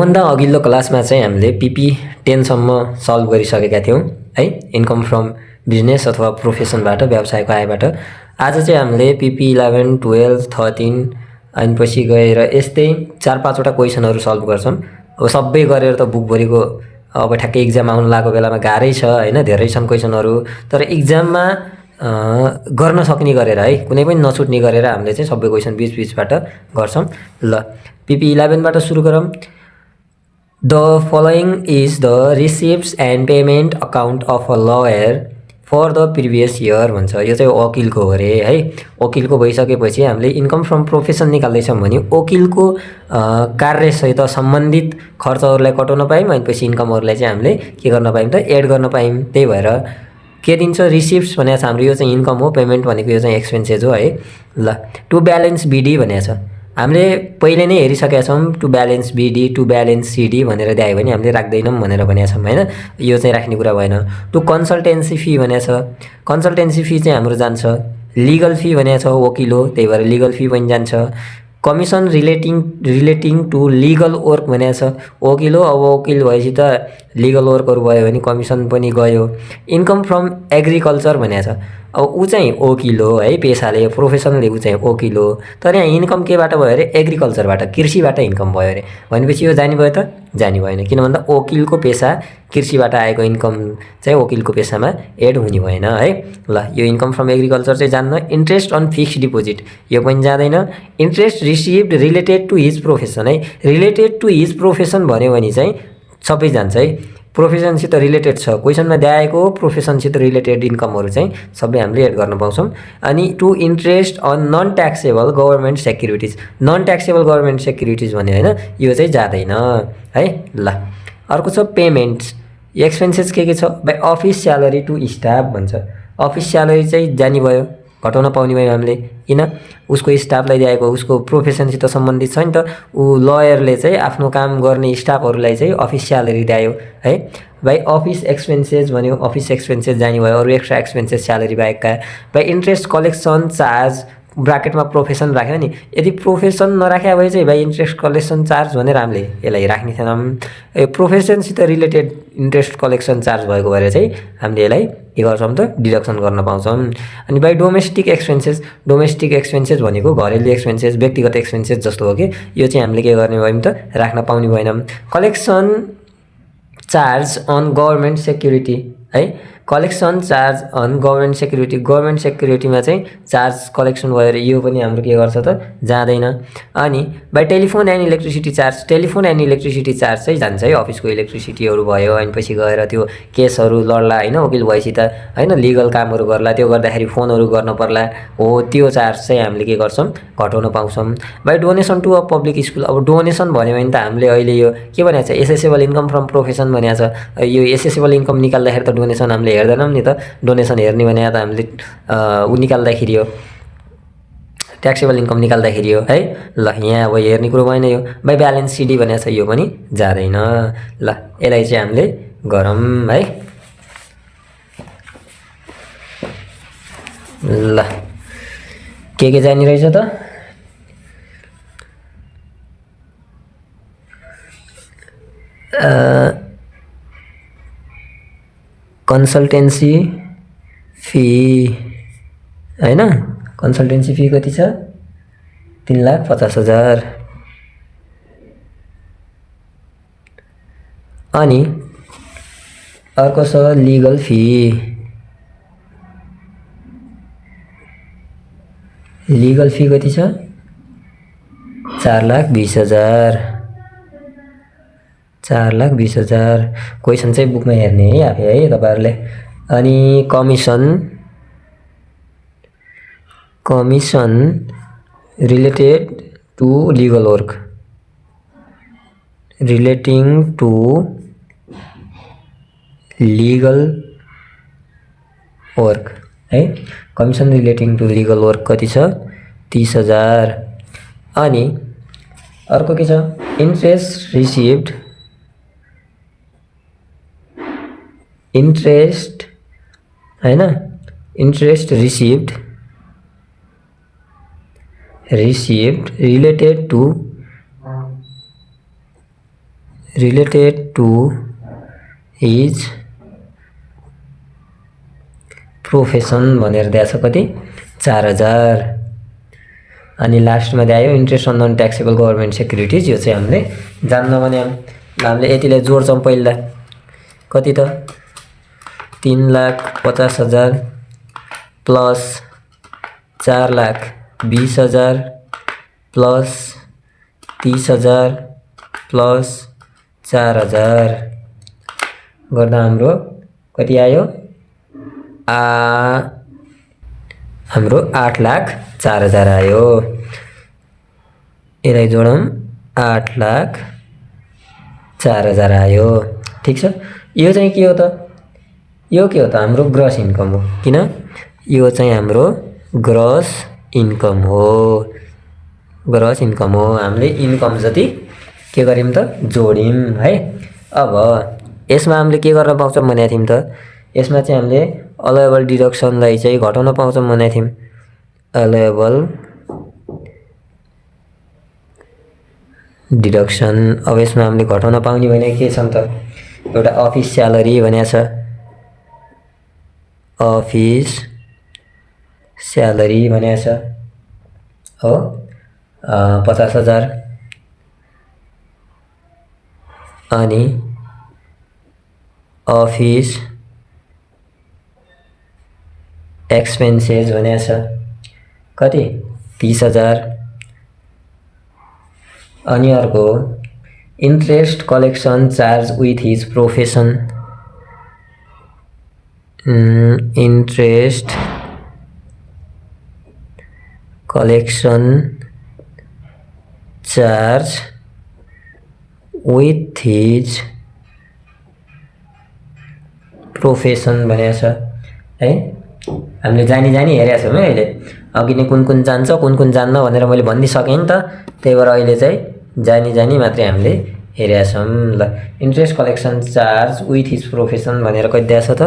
भन्दा अघिल्लो क्लासमा चाहिँ हामीले पिपी 10 सम्म सल्भ गरिसकेका थियौँ है, इन्कम फ्रम बिजनेस अथवा प्रोफेसनबाट, व्यवसायको आयबाट। आज चाहिँ हामीले पिपी 11, 12, 13 अनि पछि गएर यस्तै 4-5 वटा क्वेसनहरू सल्भ गर्छौँ। अब सबै गरेर त बुकभरिको अब ठ्याक्कै इक्जाम आउनु लागेको बेलामा गाह्रै छ हैन, धेरै छन् क्वेसनहरू। तर इक्जाममा गर्न सक्ने गरेर है, कुनै पनि नछुट्ने गरेर हामीले चाहिँ सबै क्वेसन बीचबाट गर्छौँ। ल पिपी 11बाट सुरु गरौँ। The following is the receipts and payment account of a lawyer for the previous year भन्छ। यो चाहिँ वकिलको हो अरे है। वकिलको भइसकेपछि हामीले इन्कम फ्रम प्रोफेसन निकाल्दैछौँ भने वकिलको कार्यसित सम्बन्धित खर्चहरूलाई कटाउन पायौँ, अनि पछि इन्कमहरूलाई चाहिँ हामीले के गर्न पायौँ त, एड गर्न पायौँ। त्यही भएर के दिन्छ, रिसिप्ट्स भनेको छ हाम्रो, यो चाहिँ इन्कम हो, पेमेन्ट भनेको यो चाहिँ एक्सपेन्सेस हो है। ल टु ब्यालेन्स बिडी भनेको छ, हामीले पहिले नै हेरिसकेका छौँ। To balance BD, to balance CD भनेर दियो भने हामीले राख्दैनौँ भनेर भनेका छौँ हैन, यो चाहिँ राख्ने कुरा भएन। टु कन्सल्टेन्सी फी भनेको छ, कन्सल्टेन्सी फी चाहिँ हाम्रो जान्छ। लिगल फी भनेको छ, वकिल हो त्यही भएर लिगल फी पनि जान्छ। Commission relating to legal work भनेको छ, वकिल हो, अब वकिल भएपछि त लिगल वर्कहरू भयो भने कमिसन पनि गयो। इन्कम फ्रम एग्रिकल्चर भनेको छ, अब ऊ चाहिँ वकिल हो है, पेसाले प्रोफेसनले ऊ चाहिँ वकिल हो, तर यहाँ इन्कम केबाट भयो अरे, एग्रिकल्चरबाट, कृषिबाट इन्कम भयो अरे। भनेपछि यो जानी भयो त, जानी भएन, किन भन्दा वकिलको पेसा कृषिबाट आएको इन्कम चाहिँ वकिलको पेसामा एड हुने भएन है। ल यो इन्कम फ्रम एग्रिकल्चर चाहिँ जान्न। इन्ट्रेस्ट अन फिक्स्ड डिपोजिट यो पनि जाँदैन। Interest received related to his profession है, रिलेटेड टु हिज प्रोफेसन भन्यो भने चाहिँ सबै जान्छ है। प्रोफेसनसित रिलेटेड छ, क्वेसनमा दिएको प्रोफेसनसित रिलेटेड इन्कमहरू चाहिँ सबै हामीले एड गर्न पाउँछौँ। अनि to interest on non taxable government securities, non taxable government securities भन्यो होइन, यो चाहिँ जाँदैन है। ल अर्को छ पेमेन्ट्स, एक्सपेन्सेस के छ, by office salary to staff भन्छ। अफिस स्यालेरी चाहिँ जानी भयो, घटाउन पाउने भयो हामीले, किन उसको स्टाफलाई दिएको, उसको प्रोफेसनसित सम्बन्धित छ नि त। ऊ लयरले चाहिँ आफ्नो काम गर्ने स्टाफहरूलाई चाहिँ अफिस स्यालेरी दियो है। बाई अफिस एक्सपेन्सेस भन्यो, अफिस एक्सपेन्सेस जाने भयो, अरू एक्स्ट्रा एक्सपेन्सेस स्यालेरी बाहेकका। बाई इन्ट्रेस्ट कलेक्सन चार्ज, ब्राकेटमा प्रोफेसन राख्यो नि, यदि प्रोफेसन नराख्या भए चाहिँ बाई इन्ट्रेस्ट कलेक्सन चार्ज भनेर हामीले यसलाई राख्ने थिएनौँ। प्रोफेसनसित रिलेटेड इन्ट्रेस्ट कलेक्सन चार्ज भएको भएर चाहिँ हामीले यसलाई के गर्छौँ त, डिडक्सन गर्न पाउँछौँ। अनि by domestic expenses, domestic expenses भनेको घरेलु एक्सपेन्सेस, व्यक्तिगत एक्सपेन्सेस जस्तो हो कि, यो चाहिँ हामीले के गर्ने भयौँ त, राख्न पाउने भएनौँ। Collection charge on government security है, collection charge on government security, government सेक्युरिटीमा चाहिँ चार्ज कलेक्सन भयो अरे, यो पनि हाम्रो के गर्छ त, जाँदैन। अनि by telephone and electricity charge, telephone and electricity charge चाहिँ जान्छ है, अफिसको इलेक्ट्रिसिटीहरू भयो, अनि पछि गएर त्यो केसहरू लड्ला होइन, वकिल भएपछि त होइन, लिगल कामहरू गर्ला, त्यो गर्दाखेरि फोनहरू गर्न पर्ला हो, त्यो चार्ज चाहिँ हामीले के गर्छौँ, घटाउन पाउँछौँ। By donation to a public school, अब डोनेसन भन्यो भने त हामीले अहिले यो के भनेको छ, एसेसेबल इन्कम फ्रम प्रोफेसन भनेको छ। यो एसेसेबल इन्कम निकाल्दाखेरि त डोनेसन हामीले हेर्दैनौँ नि त, डोनेसन हेर्ने भने त हामीले ऊ निकाल्दाखेरि हो, ट्याक्सेबल इन्कम निकाल्दाखेरि हो है। ल यहाँ अब हेर्ने कुरो भएन यो। बाई ब्यालेन्स सिडी भनेको छ, यो पनि जाँदैन। ल यसलाई चाहिँ हामीले गरौँ है। ल के जाने रहेछ त, कन्सल्टेन्सी फी होइन, कन्सल्टेन्सी फी कति छ, 3,50,000। अनि अर्को छ लिगल फी, लिगल फी कति छ, 4,20,000, 4,20,000। क्वेसन चाहिँ बुकमा हेर्ने है आफै है तपाईँहरूले। अनि commission, commission related to legal work, relating to legal work है, commission relating to legal work कति छ, 30,000। अनि अर्को के छ, इन्ट्रेस्ट रिसिभ्ड, इन्ट्रेस्ट होइन, interest received related to related to his profession भनेर दिएछ कति 4000। अनि लास्टमा दियो interest on non taxable government securities. यो चाहिँ हामीले जान्न भने हामीले यतिलाई जोड्छौँ पहिला कति त 3,50,000 प्लस 4,20,000 प्लस 30,000 प्लस 4,000 गर्दा हाम्रो कति आयो हाम्रो 8,04,000 आयो। यसलाई जोडौँ 8,04,000 आयो। ठीक छ। यो चाहिँ के हो त? यो के हो त? हाम्रो ग्रस इन्कम हो। किन? यो चाहिँ हाम्रो ग्रस इन्कम हो। ग्रस इन्कम हो। हामीले इन्कम जति के गर्यौँ त? जोड्यौँ है। अब यसमा हामीले के गर्न पाउँछौँ भनेको थियौँ त? यसमा चाहिँ हामीले अलाउएबल डिडक्सनलाई चाहिँ घटाउन पाउँछौँ भनेको थियौँ। Allowable deduction. अब यसमा हामीले घटाउन पाउने भने के छन् त? एउटा अफिस स्यालेरी भनेको छ। अफिस स्यालेरी भनेको छ हो 50,000। अनि अफिस एक्सपेन्सेस भनेको छ कति 30,000। अनि अर्को interest collection charge with his profession. Interest collection charge with his profession भनेको छ है। हामीले जानी हेरेका छौँ है। अहिले अघि नै कुन जान्छ कुन जान्न भनेर मैले भनिदिइसकेँ नि त। त्यही भएर अहिले चाहिँ जानी मात्रै हामीले हेरेका छौँ। ल interest collection charge with his profession भनेर कति दिएछ त?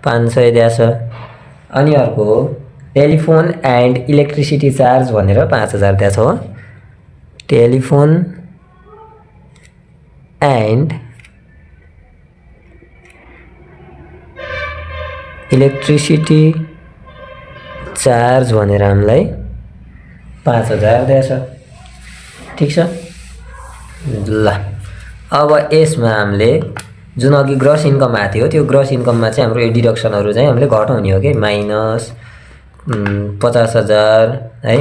500 दिएछ। अनि अर्को टेलिफोन एन्ड इलेक्ट्रिसिटी चार्ज भनेर 5,000 दिएछ हो। टेलिफोन एन्ड इलेक्ट्रिसिटी चार्ज भनेर हामीलाई 5,000 दिएछ। ठीक छ। ल अब यसमा हामीले जुन अघि ग्रस इन्कम आएको थियो त्यो ग्रस इन्कममा चाहिँ हाम्रो यो डिडक्सनहरू चाहिँ हामीले घटाउने हो कि माइनस 50,000 है।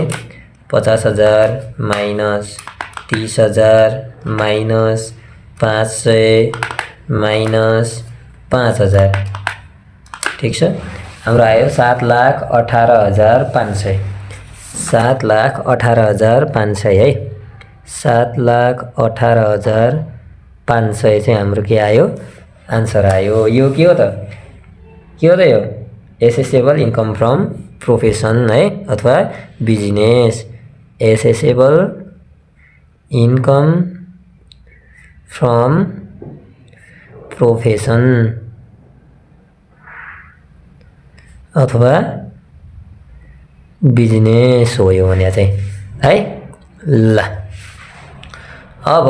50,000 माइनस 30,000 माइनस 500 माइनस 5,000। ठीक छ। हाम्रो आयो 7,18,500। 7,18,500 है। 7,18,500 चाहिँ हाम्रो के आयो? आन्सर आयो। यो के हो त? के हो त यो? एसेसेबल इन्कम फ्रम प्रोफेसन है अथवा business. Accessible income from profession अथवा बिजनेस हो यो भने चाहिँ है। ल अब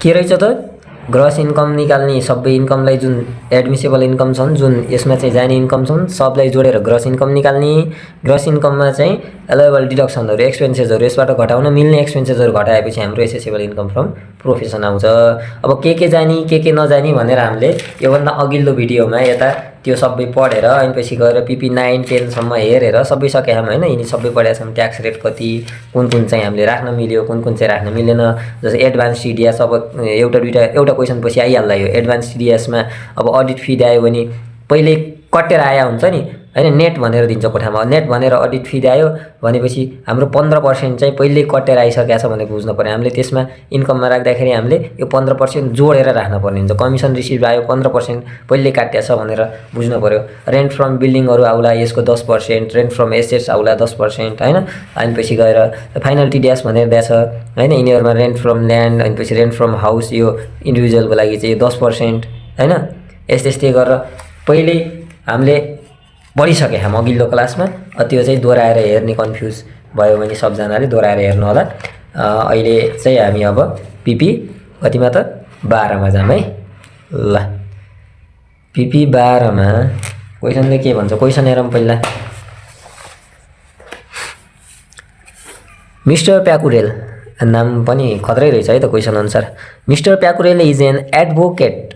के रहेछ त? ग्रस इन्कम निकाल्ने सबै इन्कमलाई जुन एडमिसेबल इन्कम छन् जुन यसमा चाहिँ जाने इन्कम छन् सबलाई जोडेर ग्रस इन्कम निकाल्ने। ग्रस इन्कममा चाहिँ अलाउएबल डिडक्सनहरू एक्सपेन्सेसहरू यसबाट घटाउन मिल्ने एक्सपेन्सेसहरू घटाएपछि हाम्रो एसेसेबल इन्कम फ्रम प्रोफेसन आउँछ। अब के जानी के नजानी भनेर हामीले योभन्दा अघिल्लो भिडियोमा यता त्यो सबै पढेर अनि पछि गएर PP 9 10 सम्म हेरेर सबै सके हम हैन। यिनी सबै पढेका छौँ। ट्याक्स रेट कति कुन चाहिँ हामीले राख्न मिल्यो कुन चाहिँ राख्न मिलेन। जस्तै एडभान्स TDS अब एउटा क्वेसन पछि आइहाल्ला यो एडभान्स TDSमा अब अडिट फी दियो भने पहिले कटेर आया हुन्छ नि हैन। नेट भनेर दिन्छ कोठामा। नेट भनेर अडिट फी दियो भनेपछि हाम्रो 15% चाहिँ पहिले कटेर आइसकेको छ भनेर बुझ्नु पर्यो। हामीले त्यसमा इन्कममा राख्दाखेरि हामीले यो 15% जोडेर राख्न पर्ने हुन्छ। कमिसन रिसिभ आयो 15% पहिले काटिएछ भनेर बुझ्नु पर्यो। रेन्ट फ्रम बिल्डिङहरू आउला यसको 10%, रेन्ट फ्रम एसेट्स आउला 10% हैन। अनि पछि गएर फाइनल TDS भनेर दिएछ हैन। यिनीहरुमा रेन्ट फ्रम ल्यान्ड अनि पछि रेन्ट फ्रम हाउस यो इन्डिभिजुअलको लागि चाहिँ 10% हैन। यस्तै गरेर पहिले हामीले पढिसके हम अघिल्लो क्लासमा। त्यो चाहिँ दोहोऱ्याएर हेर्ने कन्फ्युज भयो भने सबजनाले दोहोऱ्याएर हेर्नु होला। अहिले चाहिँ हामी अब PP कतिमा त 12 मा जाम है। ल PP 12 मा क्वेसनले के भन्छ क्वेसन हेरौँ पहिला। मिस्टर प्याकुरेल नाम पनि खतरै रहेछ है त क्वेसन अनुसार। Mister Pyakurel is an advocate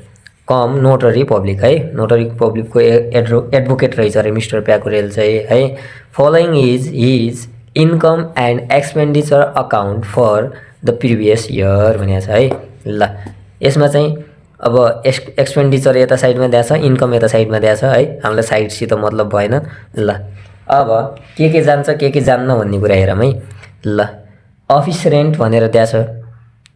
cum notary public है। नोटरी पब्लिकको एडभोकेट रहेछ अरे मिस्टर प्याकुरेल चाहिँ है। Following is his income and expenditure account for the previous year भनेको छ है। ल यसमा चाहिँ अब एक्सपेन्डिचर यता साइडमा दिएको छ, इन्कम यता साइडमा दिएको छ है। हामीलाई साइडसित मतलब भएन। ल अब के जान्छ के जान्न भन्ने कुरा हेरौँ है। ल अफिस रेन्ट भनेर दिएको छ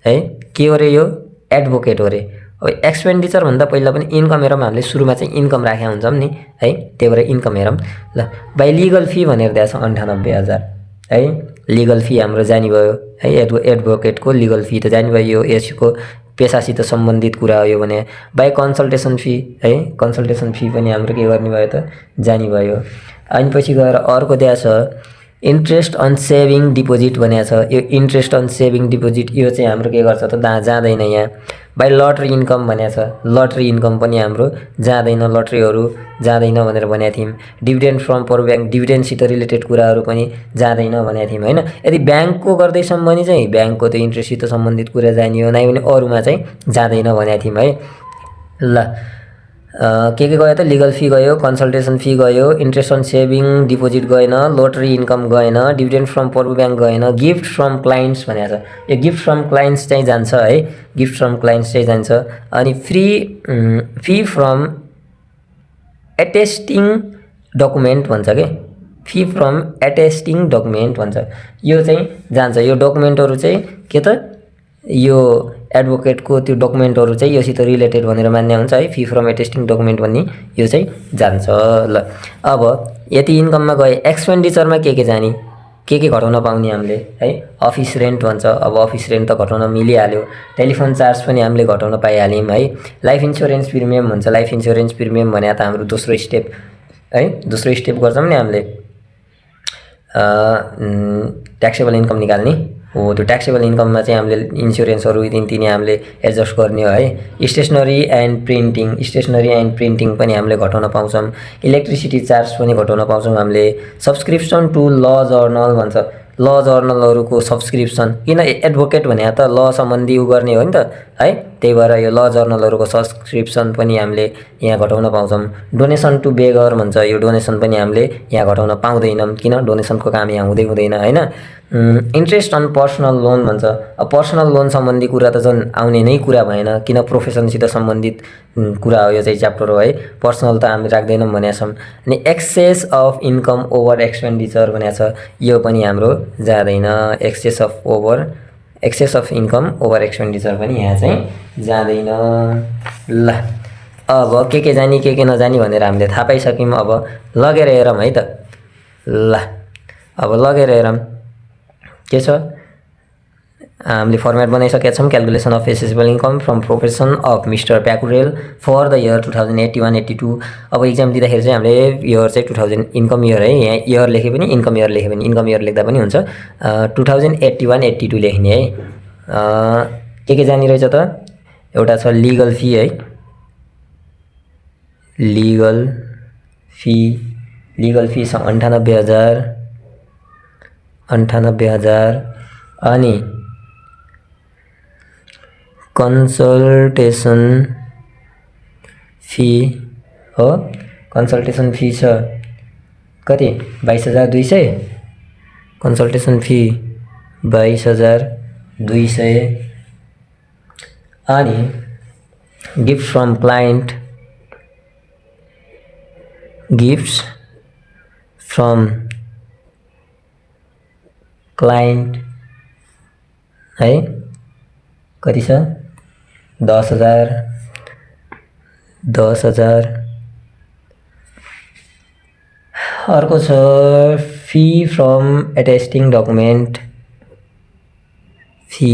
है। के हो रे यो एडभोकेट हो रे। अब एक्सपेन्डिचर भन्दा पहिला पनि इन्कम हेरौँ। हामीले सुरुमा चाहिँ इन्कम राखेका हुन्छौँ नि है, त्यही भएर इन्कम हेरौँ। ल बाई लिगल फी भनेर दिएको छ 98,000 है। लिगल फी हाम्रो जानी भयो है। एडभोकेटको लिगल फी त जानी भयो, यसको पेसासित सम्बन्धित कुरा हो यो भने। बाई कन्सल्टेसन फी है, कन्सल्टेसन फी पनि हाम्रो के गर्ने भयो त जानी भयो। अनि पछि गएर अर्को दिएको छ इन्ट्रेस्ट अन सेभिङ डिपोजिट भनेको छ। यो इन्ट्रेस्ट अन सेभिङ डिपोजिट यो चाहिँ हाम्रो के गर्छ त जाँदैन यहाँ। बाई लटरी इन्कम भनेको छ। लटरी इन्कम पनि हाम्रो जाँदैन, लटरीहरू जाँदैन भनेर भनेको थियौँ। डिभिडेन्ड फ्रम पर ब्याङ्क डिभिडेन्डसित रिलेटेड कुराहरू पनि जाँदैन भनेको थियौँ होइन। यदि ब्याङ्कको गर्दैछौँ भने चाहिँ ब्याङ्कको त इन्ट्रेस्टसित सम्बन्धित कुरा जाने हो, नै भने अरूमा चाहिँ जाँदैन भनेको थियौँ है। ल के गयो त लिगल फी गयो, कन्सल्टेसन फी गयो, इन्ट्रेस्ट अन सेभिङ डिपोजिट गएन, लोटरी इन्कम गएन, डिभिडेन्ड फ्रम पर्व ब्याङ्क गएन, गिफ्ट फ्रम क्लाइन्ट्स भनेको छ। यो गिफ्ट फ्रम क्लाइन्ट्स चाहिँ जान्छ है। गिफ्ट फ्रम क्लाइन्ट्स चाहिँ जान्छ। अनि फी फ्रम एटेस्टिङ डकुमेन्ट भन्छ के, फी फ्रम एटेस्टिङ डकुमेन्ट भन्छ। यो चाहिँ जान्छ। यो डकुमेन्टहरू चाहिँ के त यो एडभोकेटको त्यो डकुमेन्टहरू चाहिँ योसित रिलेटेड भनेर मान्ने हुन्छ है। फी फ्रम एटेस्टिङ डकुमेन्ट भन्ने यो चाहिँ जान्छ। ल अब यति इन्कममा गए, एक्सपेन्डिचरमा के जाने, के घटाउन पाउने हामीले है। अफिस रेन्ट भन्छ। अब अफिस रेन्ट त घटाउन मिलिहाल्यो। टेलिफोन चार्ज पनि हामीले घटाउन पाइहाल्यौँ है। लाइफ इन्सुरेन्स प्रिमियम भन्छ। लाइफ इन्सुरेन्स प्रिमियम भने त हाम्रो दोस्रो स्टेप है। दोस्रो स्टेप गर्छौँ नि हामीले ट्याक्सेबल इन्कम निकाल्ने हो। त्यो ट्याक्सेबल इन्कममा चाहिँ हामीले इन्सुरेन्सहरू तिनी हामीले एडजस्ट गर्ने हो है। स्टेसनरी एन्ड प्रिन्टिङ पनि हामीले घटाउन पाउँछौँ। इलेक्ट्रिसिटी चार्ज पनि घटाउन पाउँछौँ हामीले। सब्सक्रिप्सन टु ल जर्नल भन्छ। ल जर्नलहरूको सब्सक्रिप्सन, किन एडभोकेट भने त ल सम्बन्धी उ गर्ने हो नि त है। त्यही भएर यो ल जर्नलहरूको सब्सक्रिप्सन पनि हामीले यहाँ घटाउन पाउँछौँ। डोनेसन टु बेगर भन्छ। यो डोनेसन पनि हामीले यहाँ घटाउन पाउँदैनौँ, किन डोनेसनको काम यहाँ हुँदैन होइन। इन्ट्रेस्ट अन पर्सनल लोन भन्छ। अब पर्सनल लोन सम्बन्धी कुरा त झन् आउने नै कुरा भएन, किन प्रोफेसनसित सम्बन्धित कुरा हो यो चाहिँ च्याप्टर हो है। पर्सनल त हामीले राख्दैनौँ भनेका छौँ। अनि excess of income over expenditure भनेको छ। यो पनि हाम्रो जाँदैन। Excess of income over expenditure पनि यहाँ चाहिँ जाँदैन। ल अब के जाने के नजाने भनेर हामीले थाहा पाइसक्यौँ। अब लगेर हेरौँ है त। ल अब लगेर हेरौँ के छ। हामीले फर्मेट बनाइसकेका छौँ। Calculation of assessable income from profession of mister Pyakurel for the year 2081-82। अब इक्जाम दिँदाखेरि चाहिँ हामीले इयर चाहिँ 2000 इन्कम इयर है। यहाँ इयर लेखे पनि इन्कम इयर लेखे पनि इन्कम इयर लेख्दा पनि हुन्छ। 2081-82 लेख्ने है। के जाने रहेछ त, एउटा छ लिगल फी है। लिगल फी छ 98,000 अनि कन्सल्टेसन फी हो। कन्सल्टेसन फी छ कति 22,200। कन्सल्टेसन फी 22,200 अनि गिफ्ट फ्रम क्लाइन्ट है कति छ 10,000। अर्को छ फी फ्रम एटेस्टिङ डकुमेन्ट है। फी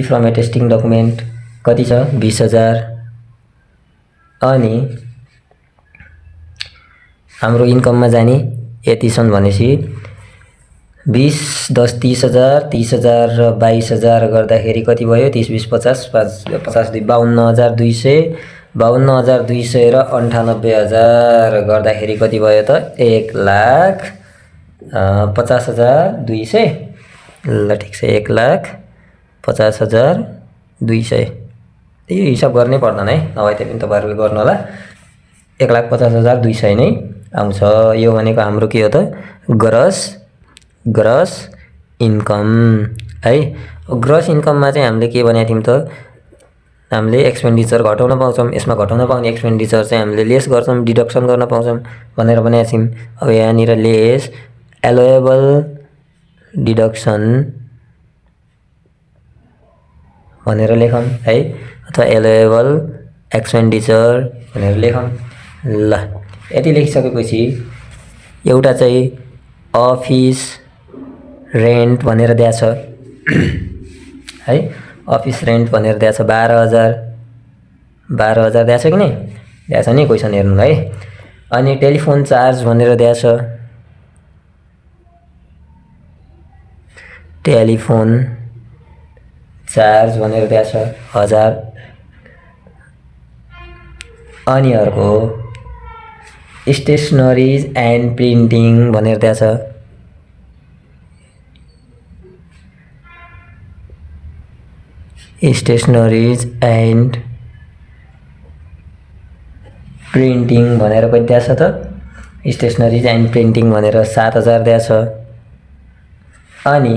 फ्रम एटेस्टिङ डकुमेन्ट कति छ 20,000 अनि हाम्रो इन्कममा जाने यति छन् भनेपछि 20 10 30,000 30,000 र 22,000 गर्दाखेरि कति भयो 30 20 50 50 52,200 52,200 र 98,000 गर्दाखेरि कति भयो त 1,50,200 ल ठिक छ 1,50,200 यो हिसाब गर्नै पर्दैन है नभए त्यो पनि तपाईहरुले गर्नु होला 1,50,200 नै आउँछ यो भनेको हाम्रो के हो त ग्रस इन्कम है ग्रस इन्कममा चाहिँ हामीले के भनेको थियौं त हामीले एक्सपेन्डिचर घटाउन पाउँछौं यसमा घटाउन पाउने एक्सपेन्डिचर चाहिँ हामीले लेस गर्छौं डिडक्सन गर्न पाउँछौं भनेर भनेको थियौं अब यहाँनिर लेस एलोएबल डिडक्सन भनेर लेखौं है अथवा एलोएबल एक्सपेन्डिचर भनेर लेखौं ल यति लेखिसकेपछि एउटा चाहिँ अफिस रेन्ट भनेर दिएको छ है अफिस रेन्ट भनेर दिएको छ 12,000 दिएको छ कि नि दिएको छ नि क्वेशन हेर्नु है अनि टेलिफोन चार्ज भनेर दिएको छ टेलिफोन चार्ज भनेर दिएको छ 1000 अनि अर्को स्टेशनरीज एन्ड प्रिन्टिङ भनेर दिएको छ स्टेशनरीज एन्ड प्रिन्टिङ भनेर कति दिएको छ त स्टेशनरीज एन्ड प्रिन्टिङ भनेर 7,000 दिएको छ अनि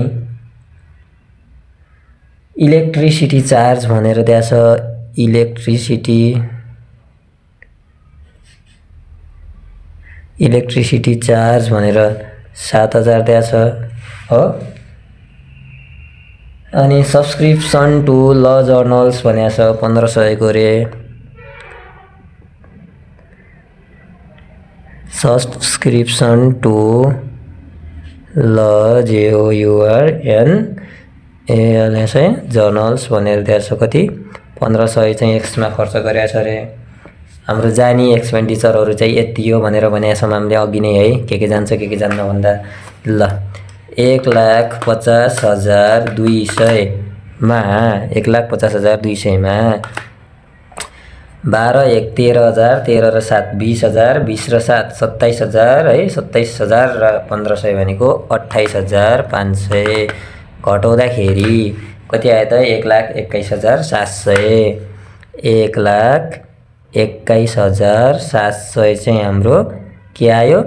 इलेक्ट्रिसिटी चार्ज भनेर दिएको छ इलेक्ट्रिसिटी चार्ज भनेर 7,000 दिएको छ हो अनि सब्सक्रिप्सन टु ल जर्नल्स भनेको छ 1500 को रे सब्सक्रिप्सन टु ल JOURNALS जर्नल्स भनेर दिएको छ कति 1500 चाहिँ एक्समा खर्च गरेको छ रे हाम्रो जानी एक्सपेन्डिचरहरु चाहिँ यति हो भनेर भनेको छौं हामीले अघि नै है के जान्छ के जान्न भन्दा ल 1,50,200 मा 1,50,200 मा 12 1 13,000 13 र 7 20,000 20 र 7 27,000 है 27,000 र 1500 भनेको 28,500 घटाउँदाखेरि कति आयो त 1,21,700 1,21,700 चाहिँ हाम्रो के आयो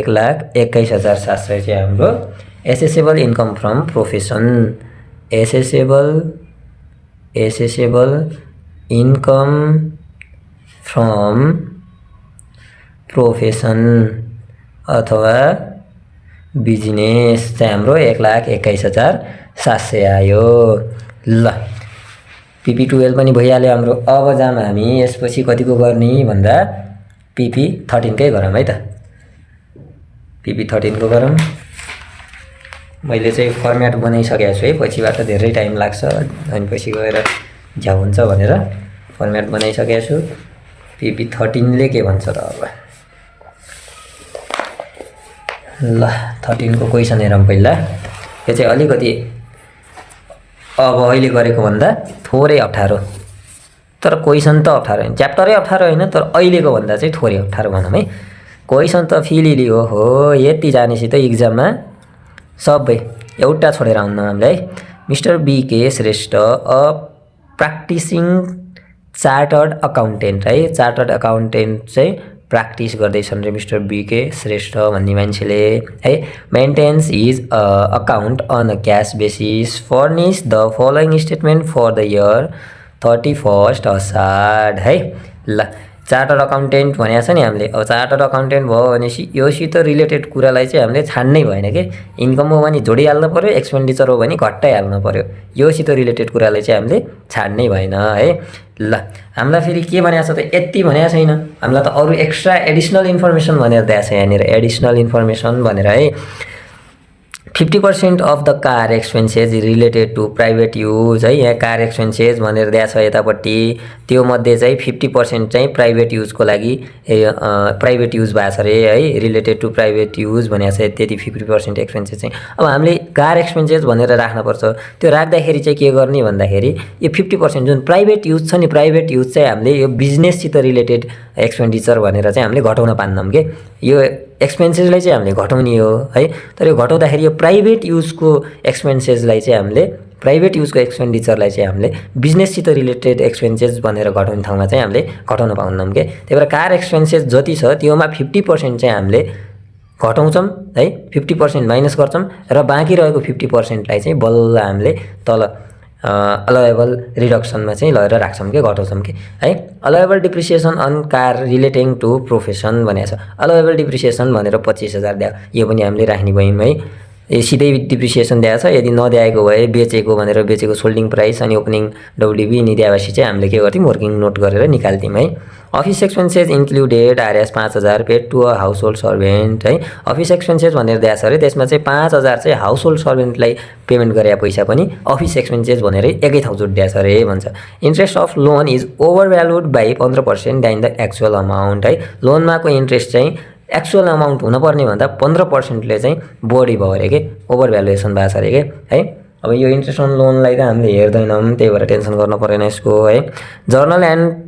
1,21,700 चाहिँ हाम्रो assessable income from profession assessable income from profession अथवा बिजनेस चाहिँ हाम्रो 1,21,700 आयो ल PP12 पनि भइहाल्यो हाम्रो अब जाम हामी यसपछि कतिको गर्ने भन्दा PP13 कै गरौँ है त PP13 को गरौँ मैले चाहिँ फर्म्याट बनाइसकेको छु है पछिबाट धेरै टाइम लाग्छ अनि पछि गएर झ्याउ हुन्छ भनेर फर्म्याट बनाइसकेको छु PP13 ले के भन्छ त अब ल 13 को क्वेशन हेरौँ पहिला यो चाहिँ अलिकति अब अहिले गरेको भन्दा थोरै अप्ठ्यारो तर क्वेशन त अप्ठ्यारो हैन च्याप्टरै अप्ठ्यारो हैन तर अहिलेको भन्दा चाहिँ थोरै अप्ठ्यारो भनौँ है क्वेशन त फिलिली हो यति जानेसी त एक्जाममा सबै एउटा छोडेर आउनु हामीले है mister BK Shrestha a practicing chartered accountant है चार्टर्ड अकाउन्टेन्ट चाहिँ प्र्याक्टिस गर्दैछन् रे मिस्टर बीके श्रेष्ठ भन्ने मान्छेले है maintains his account on a cash basis furnish the following statement for the year 31 Asar है ल चार्टर्ड अकाउन्टेन्ट भनेको छ नि हामीले अब चार्टर्ड अकाउन्टेन्ट भयो भनेपछि योसित रिलेटेड कुरालाई चाहिँ हामीले छान्नै भएन के इन्कम हो भने जोडिहाल्नु पर्यो एक्सपेन्डिचर हो भने घटाइहाल्नु पर्यो योसित रिलेटेड कुरालाई चाहिँ हामीले छान्नै भएन है ल हामीलाई फेरि के भनेको छ त यति भनेको छैन हामीलाई त अरु एक्स्ट्रा एडिसनल इन्फर्मेसन भनेर दिएको छ यहाँनिर एडिसनल इन्फर्मेसन भनेर है 50% of the car expenses related to private use है। यहाँ कार एक्सपेन्सेस भनेर दिएको छ यतापट्टि, त्यो मध्ये चाहिँ 50% चाहिँ प्राइभेट युजको लागि प्राइभेट युज भएको छ अरे है, रिलेटेड टु प्राइभेट युज भनेको छ। त्यति 50% एक्सपेन्सेस चाहिँ अब हामीले कार एक्सपेन्सेस भनेर राख्नुपर्छ। त्यो राख्दाखेरि चाहिँ के गर्ने भन्दाखेरि यो 50% जुन प्राइभेट युज छ नि, प्राइभेट युज चाहिँ हामीले यो बिजनेससित रिलेटेड एक्सपेन्डिचर भनेर चाहिँ हामीले घटाउन पान्नौँ के। यो एक्सपेन्सेसलाई चाहिँ हामीले घटाउने हो है, तर यो घटाउँदाखेरि यो प्राइभेट युजको एक्सपेन्सेसलाई चाहिँ हामीले प्राइभेट युजको एक्सपेन्डिचरलाई चाहिँ हामीले बिजनेससित रिलेटेड एक्सपेन्सेस भनेर घटाउने ठाउँमा चाहिँ हामीले घटाउन पाउदैनौँ के। त्यही भएर कार एक्सपेन्सेस जति छ त्योमा 50% चाहिँ हामीले घटाउँछौँ है, 50% माइनस गर्छौँ र बाँकी रहेको 50%लाई चाहिँ बल्ल हामीले तल अलावेबल रिडक्सनमा चाहिँ लगेर राख्छौँ कि घटाउँछौँ कि है। Allowable depreciation on car relating to profession भनेको छ। अलावेबल डिप्रिसिएसन भनेर 25,000 दियो, यो पनि हामीले राख्ने भयौँ है। यो सिधै डिप्रिसिएसन दिएको छ, यदि नदिएको भए बेचेको भनेर बेचेको सोल्डिङ प्राइस अनि ओपनिङ डब्ल्युबी नि दिएपछि चाहिँ हामीले के गर्थ्यौँ, वर्किङ नोट गरेर निकाल्थ्यौँ है। Office expenses included RS 5,000 paid to a household servant है। अफिस एक्सपेन्सेस भनेर दिएको छ अरे, त्यसमा चाहिँ 5,000 चाहिँ हाउस होल्ड सर्भेन्टलाई पेमेन्ट गरे पैसा पनि अफिस एक्सपेन्सेस भनेर एकै ठाउँ जोडिदिएको छ अरे भन्छ। Interest of loan is overvalued by 15% than the actual amount है। लोनमाको इन्ट्रेस्ट चाहिँ एक्चुअल अमाउन्ट हुनुपर्ने भन्दा 15%ले चाहिँ बढी भयो अरे के, ओभर भ्यालुएसन भएको छ अरे के है। अब यो इन्ट्रेस्ट अन लोनलाई त हामीले हेर्दैनौँ, त्यही भएर टेन्सन गर्नु परेन यसको है। Journal and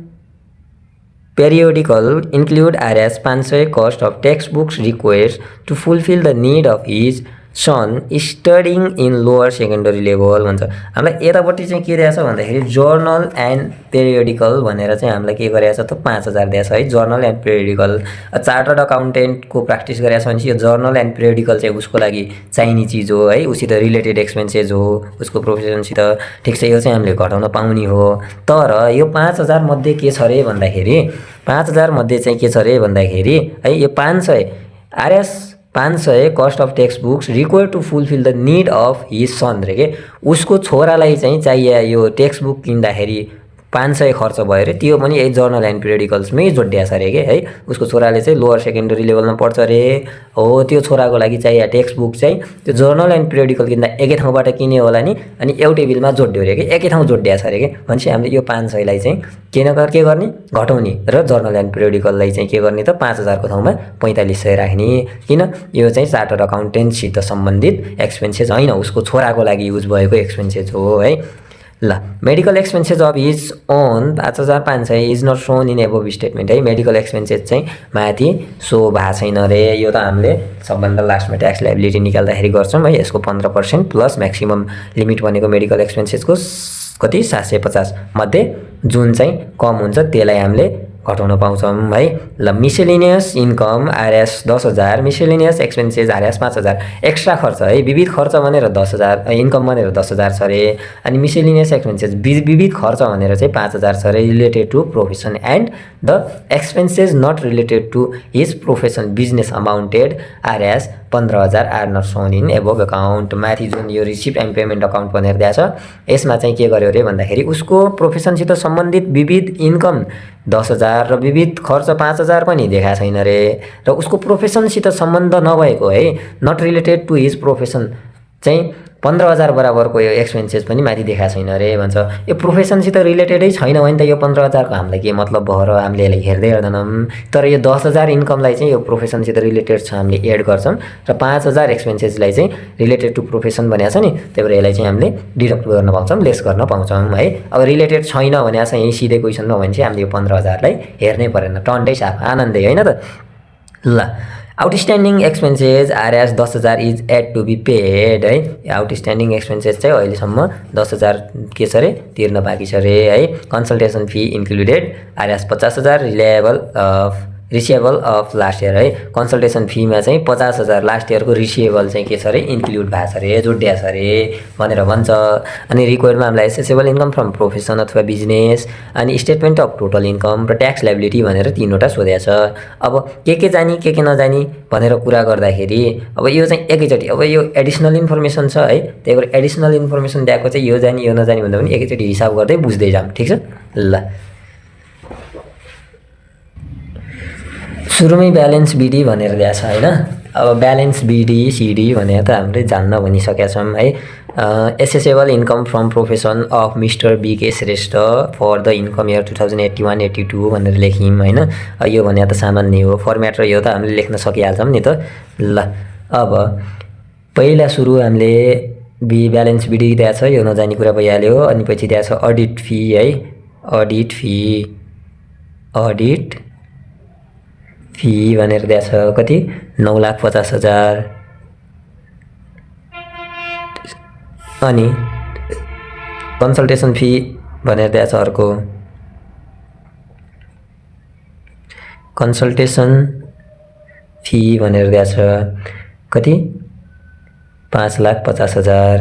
periodical include RS 500 cost of textbooks required to fulfill the need of his son studying in lower secondary level भन्छ। हामीलाई यतापट्टि चाहिँ के दिएको छ भन्दाखेरि जर्नल एन्ड पेरियोडिकल भनेर चाहिँ हामीलाई के गरेको छ त 5,000 दिएको छ है। Journal and periodical chartered अकाउन्टेन्टको practice गरेको छ भने यो जर्नल एन्ड पेरियोडिकल चाहिँ उसको लागि चाहिने चिज हो है, उसित रिलेटेड एक्सपेन्सेस हो उसको प्रोफेसनसित, ठिक छ। यो चाहिँ हामीले घटाउन पाउने हो। तर यो 5,000 मध्ये के छ अरे भन्दाखेरि 5,000 मध्ये चाहिँ के छ अरे भन्दाखेरि है, यो 500 RS 500 cost of text books require to fulfil the need of his son रे के, उसको छोरालाई चाहिँ चाहिए यो टेक्स्ट बुक किन्दाखेरि 500 खर्च भयो अरे, त्यो पनि यही जर्नल एन्ड पिरियडिकल्समै जोडिया छ अरे के है। उसको छोराले चाहिँ लोवर सेकेन्डरी लेभलमा पढ्छ अरे हो, त्यो छोराको लागि चाहिए टेक्स्ट बुक चाहिँ त्यो जर्नल एन्ड पिरियडिकल किन्दा एकै ठाउँबाट किन्यो होला नि, अनि एउटै बिलमा जोडियो अरे कि, एकै ठाउँ जोडिया छ अरे के। भनेपछि हामीले यो 500लाई चाहिँ के गर्ने घटाउने र जर्नल एन्ड पिरियडिकललाई चाहिँ के गर्ने त 5,000 को ठाउँमा 4500 राख्ने। किन, यो चाहिँ चार्टर्ड अकाउन्टेन्टसित सम्बन्धित एक्सपेन्सेस होइन, उसको छोराको लागि युज भएको एक्सपेन्सेस हो है। ल medical expenses of his own 5,500 is not shown in above statement है। मेडिकल एक्सपेन्सेस चाहिँ माथि सो भएको छैन अरे। यो त हामीले सबभन्दा लास्टमा ट्याक्स लाइबिलिटी निकाल्दाखेरि गर्छौँ है। यसको 15% प्लस म्याक्सिमम लिमिट भनेको मेडिकल एक्सपेन्सेसको कति 750 मध्ये जुन चाहिँ कम हुन्छ त्यसलाई हामीले घटाउन पाउँछौँ है। ल miscellaneous income RS 10,000, miscellaneous expenses RS 5,000। Extra खर्च है, विविध खर्च भनेर 10,000, इन्कम भनेर 10,000 छ अरे, अनि मिसेलिनियस एक्सपेन्सेस विविध खर्च भनेर चाहिँ 5,000 छ अरे। Related to profession and the expenses not related to his profession business amounted RS 15,000 are not shown in above account. माथि जुन यो रिसिप्ट एन्ड पेमेन्ट अकाउन्ट भनेर दिएको छ यसमा चाहिँ के गर्यो अरे भन्दाखेरि उसको प्रोफेसनसित सम्बन्धित विविध इन्कम 10,000 र विविध खर्च 5,000 पनि देखाएको छैन अरे, र उसको प्रोफेसनसित सम्बन्ध नभएको है, not related to his profession चाहिँ 15,000 बराबरको यो एक्सपेन्सेस पनि माथि देखाएको छैन अरे भन्छ। यो प्रोफेसनसित रिलेटेडै छैन भने त यो 15,000 को हामीलाई के मतलब भयो र हामीले यसलाई हेर्दै हेर्दैनौँ। तर यो 10,000 इन्कमलाई चाहिँ यो प्रोफेसनसित रिलेटेड छ हामीले एड गर्छौँ र 5,000 एक्सपेन्सेसलाई चाहिँ रिलेटेड टु प्रोफेसन भनेको छ नि, त्यही भएर यसलाई चाहिँ हामीले डिडक्ट गर्न पाउँछौँ, लेस गर्न पाउँछौँ है। अब रिलेटेड छैन भनेको छ यही सिधै क्वेसनमा भने चाहिँ हामीले यो 15,000लाई हेर्नै परेन, टन्टै साफ आनन्दै होइन त। ल outstanding expenses RS 10,000 is add to be paid है। आउटस्ट्यान्डिङ एक्सपेन्सेस चाहिँ अहिलेसम्म 10,000 के छ अरे तिर्न बाँकी छ अरे है। Consultation fee included RS 50,000 receivable of last year है। कन्सल्टेसन फीमा चाहिँ 50,000 लास्ट इयरको रिसिएबल चाहिँ के छ अरे इन्क्लुड भएको छ अरे, जोडिया छ अरे भनेर भन्छ। अनि रिक्वायर्डमा हामीलाई एसेसेबल इन्कम फ्रम प्रोफेसन अथवा बिजनेस, अनि स्टेटमेन्ट अफ टोटल इन्कम र ट्याक्स लाइबिलिटी भनेर 3वटा सोधेको छ। अब के जानी के नजानी भनेर कुरा गर्दाखेरि अब यो चाहिँ एकैचोटि, अब यो एडिसनल इन्फर्मेसन छ है, त्यही भएर एडिसनल इन्फर्मेसन दिएको चाहिँ यो जानी यो नजानी भन्दा पनि एकैचोटि हिसाब गर्दै बुझ्दै जाऊँ, ठिक छ। ल सुरुमै ब्यालेन्स विधि भनेर दिएको छ होइन। अब ब्यालेन्स बिडी सिडी भनेर त हामीले जान्न भनिसकेका छौँ है। Assessable income from profession of mister BK Shrestha for the income year 2081-82 भनेर लेख्यौँ होइन। यो भने त सामान्य हो, फर्मेट र यो त हामीले लेख्न सकिहाल्छौँ नि त। ल अब पहिला सुरु हामीले ब्यालेन्स बिडी दिएको छ, यो नजाने कुरा भइहाल्यो। अनि पछि दिएको छ अडिट फी है, अडिट फी भनेर दिएको छ कति 9,50,000। अनि कन्सल्टेसन फी भनेर दिएको छ अर्को, कन्सल्टेसन फी भनेर दिएको छ कति 5,50,000।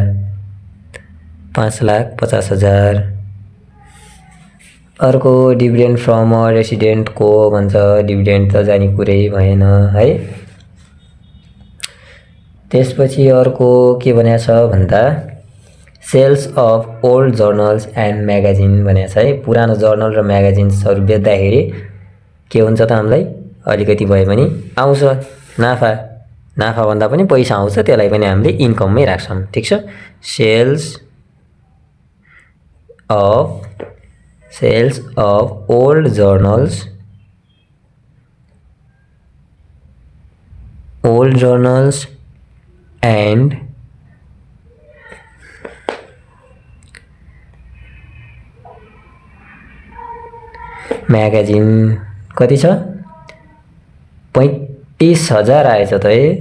अर्को डिभिडेन्ड फ्रम अ रेसिडेन्टको भन्छ, डिभिडेन्ड त जाने कुरै भएन है। त्यसपछि अर्को के भनेको छ भन्दा sales of old journals and magazine भनेको छ है। पुरानो जर्नल र म्यागजिन्सहरू बेच्दाखेरि के हुन्छ त हामीलाई अलिकति भए पनि आउँछ नाफा भन्दा पनि पैसा आउँछ, त्यसलाई पनि हामीले इन्कममै राख्छौँ, ठिक छ। Sales of old journals and magazine कति छ 35,000 आएछ त है,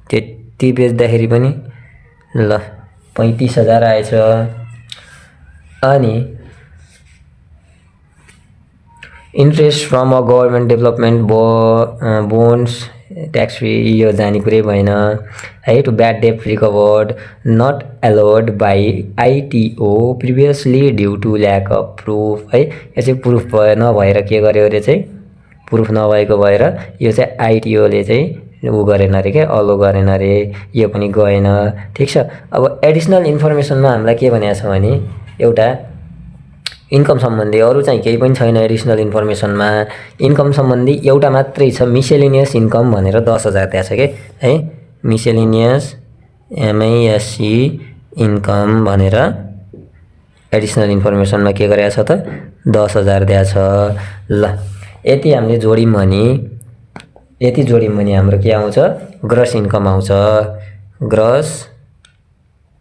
त्यति बेच्दाखेरि पनि। ल 35,000 आएछ। अनि interest from a government development bonds tax free, यो जाने कुरै भएन है। To bad debt recovered not allowed by ITO previously due to lack of proof है। यो चाहिँ प्रुफ नभएर के गर्यो अरे चाहिँ, प्रुफ नभएको भएर यो चाहिँ आइटिओले चाहिँ ऊ गरेन अरे क्या, अलो गरेन अरे, यो पनि गएन, ठिक छ। अब एडिसनल इन्फर्मेसनमा हामीलाई के भनेको छ भने एउटा इन्कम सम्बन्धी, अरू चाहिँ केही पनि छैन एडिसनल इन्फर्मेसनमा। इन्कम सम्बन्धी एउटा मात्रै छ, मिसेलिनियस इन्कम भनेर 10,000 दिएको छ कि है। मिसेलिनियस MISC इन्कम भनेर एडिसनल इन्फर्मेसनमा के गरेको छ त 10,000 दिएको छ। ल यति हामीले जोड्यौँ भने हाम्रो के आउँछ, ग्रस इन्कम आउँछ, ग्रस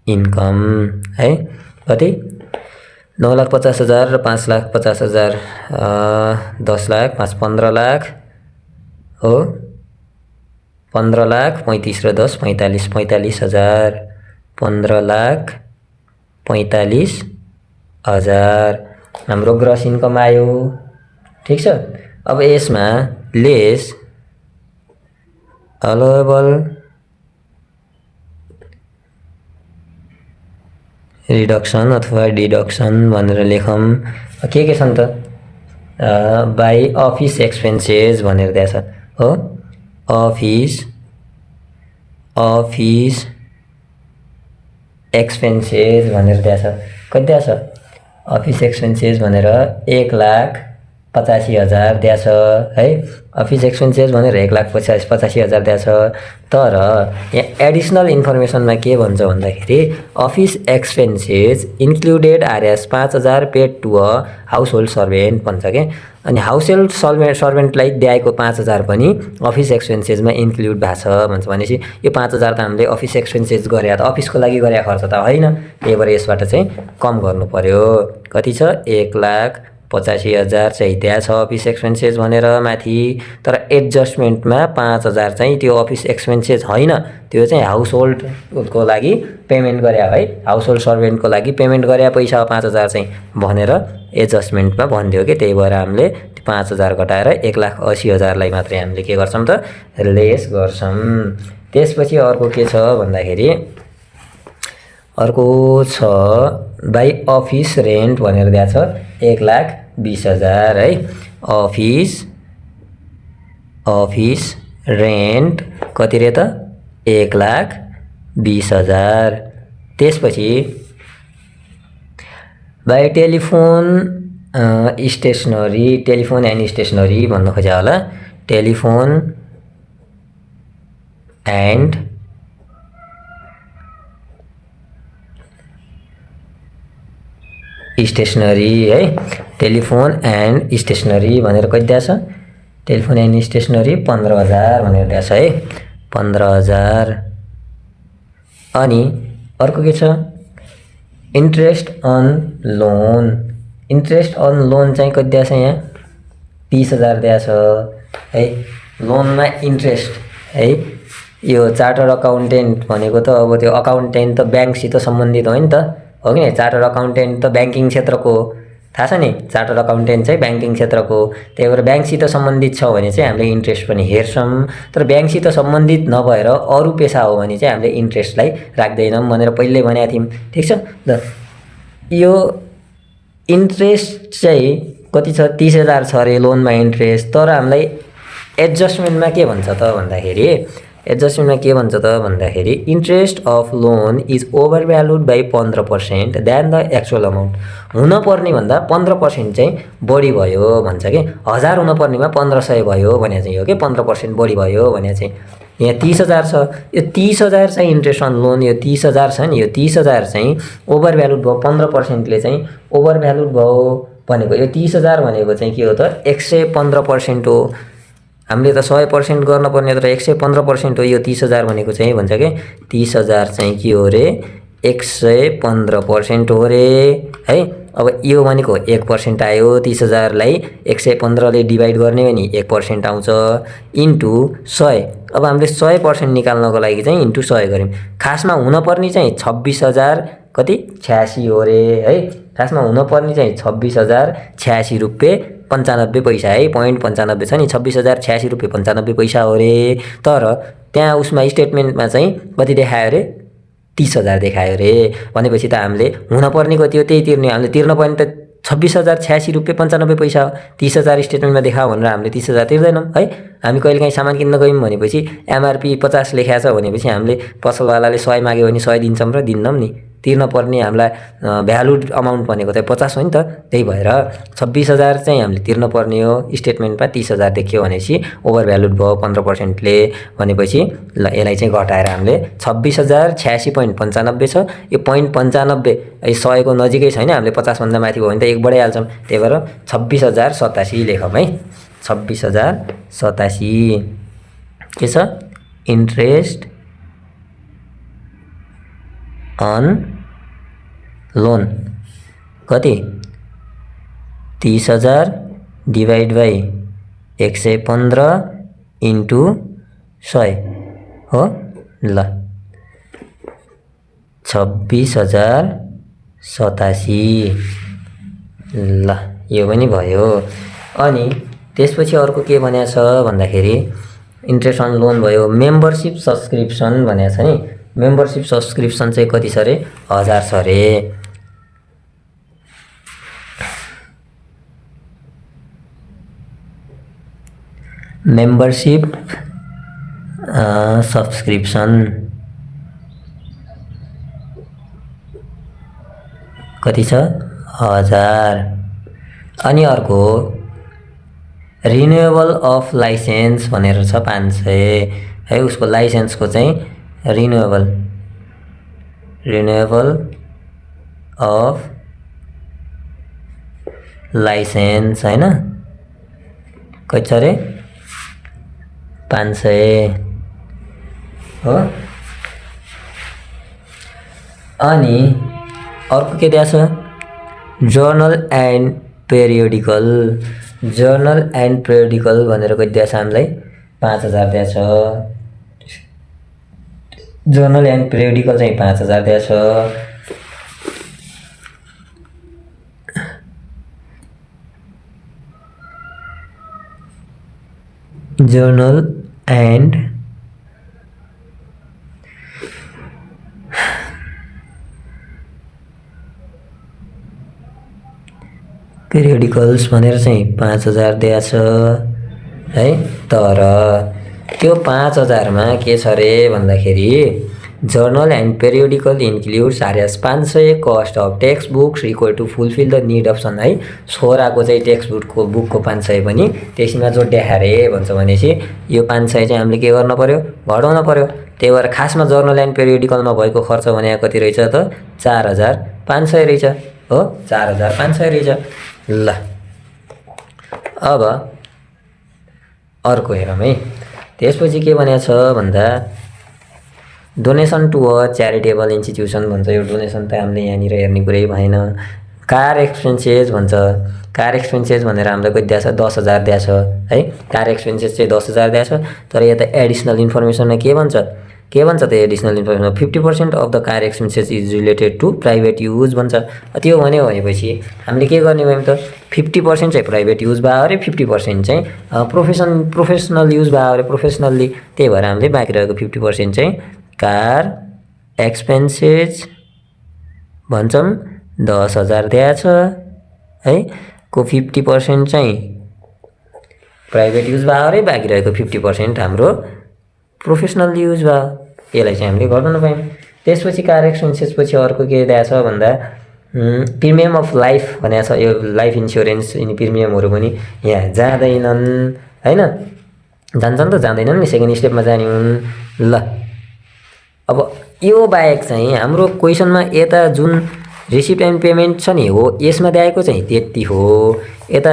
इन्कम है। कति 9,50,000 र 5,50,000 10 लाख 5 15 लाख हो, 15 लाख 35 र 10 45 45,000, 15,45,000 हाम्रो ग्रस इन्कम आयो, ठिक छ। अब यसमा लेस अलाउएबल रिडक्सन अथवा डिडक्सन भनेर लेखौँ। के छन् त बाई अफिस एक्सपेन्सेस भनेर दिएको छ हो। अफिस एक्सपेन्सेस भनेर दिएको छ, कति दिएको छ अफिस एक्सपेन्सेस भनेर 1,85,000 दिएको छ है। अफिस एक्सपेन्सेस भनेर 1,85,000 दिएको छ। तर यहाँ एडिसनल इन्फर्मेसनमा के भन्छ भन्दाखेरि office expenses included RS 5,000 paid to a household servant भन्छ क्या। अनि हाउस होल्ड सर्भेन्टलाई दिएको 5,000 पनि अफिस एक्सपेन्सेसमा इन्क्लुड भएको छ भन्छ। भनेपछि यो 5,000 त हामीले अफिस एक्सपेन्सेस गरे त अफिसको लागि गरे खर्च त होइन, त्यही भएर यसबाट चाहिँ कम गर्नु पर्यो। कति छ 1,85,000 चाहिँ दिएको छ अफिस एक्सपेन्सेस भनेर माथि। तर एडजस्टमेन्टमा 5,000 चाहिँ त्यो अफिस एक्सपेन्सेस होइन, त्यो चाहिँ हाउस होल्डको लागि पेमेन्ट गरे है, हाउस होल्ड सर्भेन्टको लागि पेमेन्ट गरे पैसा 5,000 चाहिँ भनेर एडजस्टमेन्टमा भनिदियो कि। त्यही भएर हामीले 5,000 घटाएर 1,80,000लाई मात्रै हामीले के गर्छौँ त लेस गर्छौँ। त्यसपछि अर्को के छ भन्दाखेरि अर्को छ बाई अफिस रेन्ट भनेर दिएको छ 1,20,000 है। अफिस रेन्ट कति रे त 1,20,000। त्यसपछि by telephone stationery, telephone and stationery भन्न खोज्यो होला। टेलिफोन एन्ड स्टेसनरी है। टेलिफोन एन्ड स्टेसनरी भनेर कति दिएको छ? टेलिफोन एन्ड स्टेसनरी 15,000 भनेर दिएको छ है, 15,000। अनि अर्को के छ? Interest on loan. Interest on loan चाहिँ कति दिएको छ? यहाँ 30,000 दिएको छ है। लोनमा इन्ट्रेस्ट है। यो चार्टर्ड अकाउन्टेन्ट भनेको त अब त्यो अकाउन्टेन्ट त ब्याङ्कसित सम्बन्धित हो नि त, हो कि नहीं? चार्टर्ड अकाउन्टेन्ट त ब्याङ्किङ क्षेत्रको, थाहा छ नि? चार्टर्ड अकाउन्टेन्ट चाहिँ ब्याङ्किङ क्षेत्रको, त्यही भएर ब्याङ्कसित सम्बन्धित छ भने चाहिँ हामीले इन्ट्रेस्ट पनि हेर्छौँ। तर ब्याङ्कसित सम्बन्धित नभएर अरू पेसा हो भने चाहिँ हामीले इन्ट्रेस्टलाई राख्दैनौँ भनेर पहिल्यै भनेको थियौँ, ठिक छ? ल यो इन्ट्रेस्ट चाहिँ कति छ? 30,000 छ अरे लोनमा इन्ट्रेस्ट। तर हामीलाई एडजस्टमेन्टमा के भन्छ त भन्दाखेरि, एडजस्टमेन्टमा के भन्छ त भन्दाखेरि interest of loan is overvalued by 15% than the actual amount. हुनपर्ने भन्दा 15% चाहिँ बढी भयो भन्छ कि। 1000 हुनपर्नेमा 1500 भयो भने चाहिँ हो कि 15% बढी भयो भने चाहिँ। यहाँ 30,000 छ, यो 30,000 चाहिँ इन्ट्रेस्ट अन लोन, यो 30,000 छ नि, यो 30,000 चाहिँ ओभर भ्यालुड भयो। 15%ले चाहिँ ओभर भ्यालुड भयो भनेको यो 30,000 भनेको चाहिँ के हो त? 115% हो। हामीले त 100% गर्नुपर्ने तर 115% हो। यो 30,000 भनेको चाहिँ भन्छ कि 30,000 चाहिँ के हो रे? 115% हो रे है। अब यो भनेको 1% आयो। 30,000लाई 115ले डिभाइड गर्ने हो नि 1% आउँछ, इन्टु 100। अब हामीले 100% निकाल्नको लागि चाहिँ इन्टु 100 गऱ्यौँ। खासमा हुनपर्ने चाहिँ 26,000 कति 86 हो रे है। खासमा हुनपर्ने चाहिँ 26,086 रुपियाँ 95 पैसा है। 0.95 छ नि, 26,086 रुपियाँ 95 पैसा हो रे। तर त्यहाँ उसमा स्टेटमेन्टमा चाहिँ कति देखायो रे? 30,000 देखायो रे। भनेपछि त हामीले हुनपर्ने कति हो त्यही तिर्ने। हामीले तिर्नुपर्ने त 26,086 रुपियाँ 95 पैसा हो। 30,000 स्टेटमेन्टमा देखायो भनेर हामीले 30,000 तिर्दैनौँ है। हामी कहिलेकाहीँ सामान किन्न गयौँ भनेपछि एमआरपी 50 लेखाएको छ भनेपछि हामीले पसलवालाले 100 माग्यो भने 100 दिन्छौँ र दिन्नौँ नि। तिर्नुपर्ने हामीलाई भ्यालुड अमाउन्ट भनेको चाहिँ 50 हो नि त। त्यही भएर 26,000 चाहिँ हामीले तिर्नुपर्ने हो। स्टेटमेन्टमा 30,000 देखियो भनेपछि ओभर भ्यालुड भयो 15%ले। भनेपछि ल यसलाई चाहिँ घटाएर हामीले 26,086.95 छ। यो 0.95 यो 100 को नजिकै छैन, हामीले 50 भन्दा माथि भयो भने त 1 बढाइहाल्छौँ। त्यही भएर 26,087 लेखौँ है। 26,087 के छ? इन्ट्रेस्ट अन लोन कति? 30,000 डिभाइड बाई 115 इन्टु 100 हो। ल 26,087 ल यो पनि भयो। अनि त्यसपछि अर्को के भनेको छ भन्दाखेरि इन्ट्रेस्ट अन लोन भयो। मेम्बरसिप सब्सक्रिप्सन भनेको छ नि। मेम्बरसिप सब्सक्रिप्सन चाहिँ कति छ रे? 1000 छ रे। मेम्बरसिप सब्सक्रिप्सन कति छ? 1000। अनि अर्को रिन्युएबल अफ लाइसेन्स भनेर छ 500 है। उसको लाइसेन्सको चाहिँ रिन्युएबल अफ लाइसेन्स हैन कति छ रे? 500 हो। अनि अर्को के दिएको छ? Journal and periodical. Journal and periodical भनेर कति दिएको छ हामीलाई? 5,000 दिएको छ। जर्नल एन्ड पेरियोडिकल चाहिँ 5,000 दिएको छ। जर्नल एन्ड पेरियोडिकल्स भनेर चाहिँ 5,000 दिएको छ है। तर त्यो 5,000 मा के छ रे भन्दाखेरि journal and periodical includes RS 500 cost of text books equal to fulfil the need option है। छोराको चाहिँ टेक्स्ट बुकको 500 पनि त्यसैमा जोड्या रे भन्छ भनेपछि यो 500 चाहिँ हामीले के गर्न पर्यो, घटाउन पर्यो। त्यही भएर खासमा जर्नल एन्ड पेरियोडिकलमा भएको खर्च भने कति रहेछ त 4500 रहेछ हो, 4500 रहेछ। ल अब अर्को हेरौँ है। त्यसपछि के भनेको छ भन्दा donation to a charitable institution भन्छ। यो डोनेसन त हामीले यहाँनिर हेर्ने कुरै भएन। कार एक्सपेन्सेस भन्छ। कार एक्सपेन्सेस भनेर हामीलाई कति दिएछ, 10,000 दिएछ है। कार एक्सपेन्सेस चाहिँ 10,000 दिएछ। तर यता एडिसनल इन्फर्मेसनमा के भन्छ त एडिसनल इन्फर्मेसनमा 50% of the car expenses is related to private use भन्छ। त्यो भन्यो भनेपछि हामीले के गर्ने भयौँ त 50% चाहिँ प्राइभेट युज भयो अरे, 50% चाहिँ प्रोफेसनल युज भयो अरे, प्रोफेसनल्ली। त्यही भएर हामीले बाँकी रहेको 50% चाहिँ कार एक्सपेन्सेस भन्छौँ, 10,000 दिएछ है। को 50% चाहिँ प्राइभेट युज भयो अरे, बाँकी रहेको 50% हाम्रो प्रोफेसनल युज भयो। यसलाई चाहिँ हामीले गर्नु नपायौँ। त्यसपछि कार एक्सपेन्सेस पछि अर्को के दिएछ भन्दा प्रिमियम अफ लाइफ भनेको छ। यो लाइफ इन्स्योरेन्स यिनी प्रिमियमहरू पनि यहाँ जाँदैनन् हैन, जान्छन् त जाँदैनन् नि, सेकेन्ड स्टेपमा जाने हुन्। ल अब यो बाहेक चाहिँ हाम्रो क्वेसनमा यता जुन रिसिप्ट एन्ड पेमेन्ट छ नि हो, यसमा दिएको चाहिँ त्यति हो। यता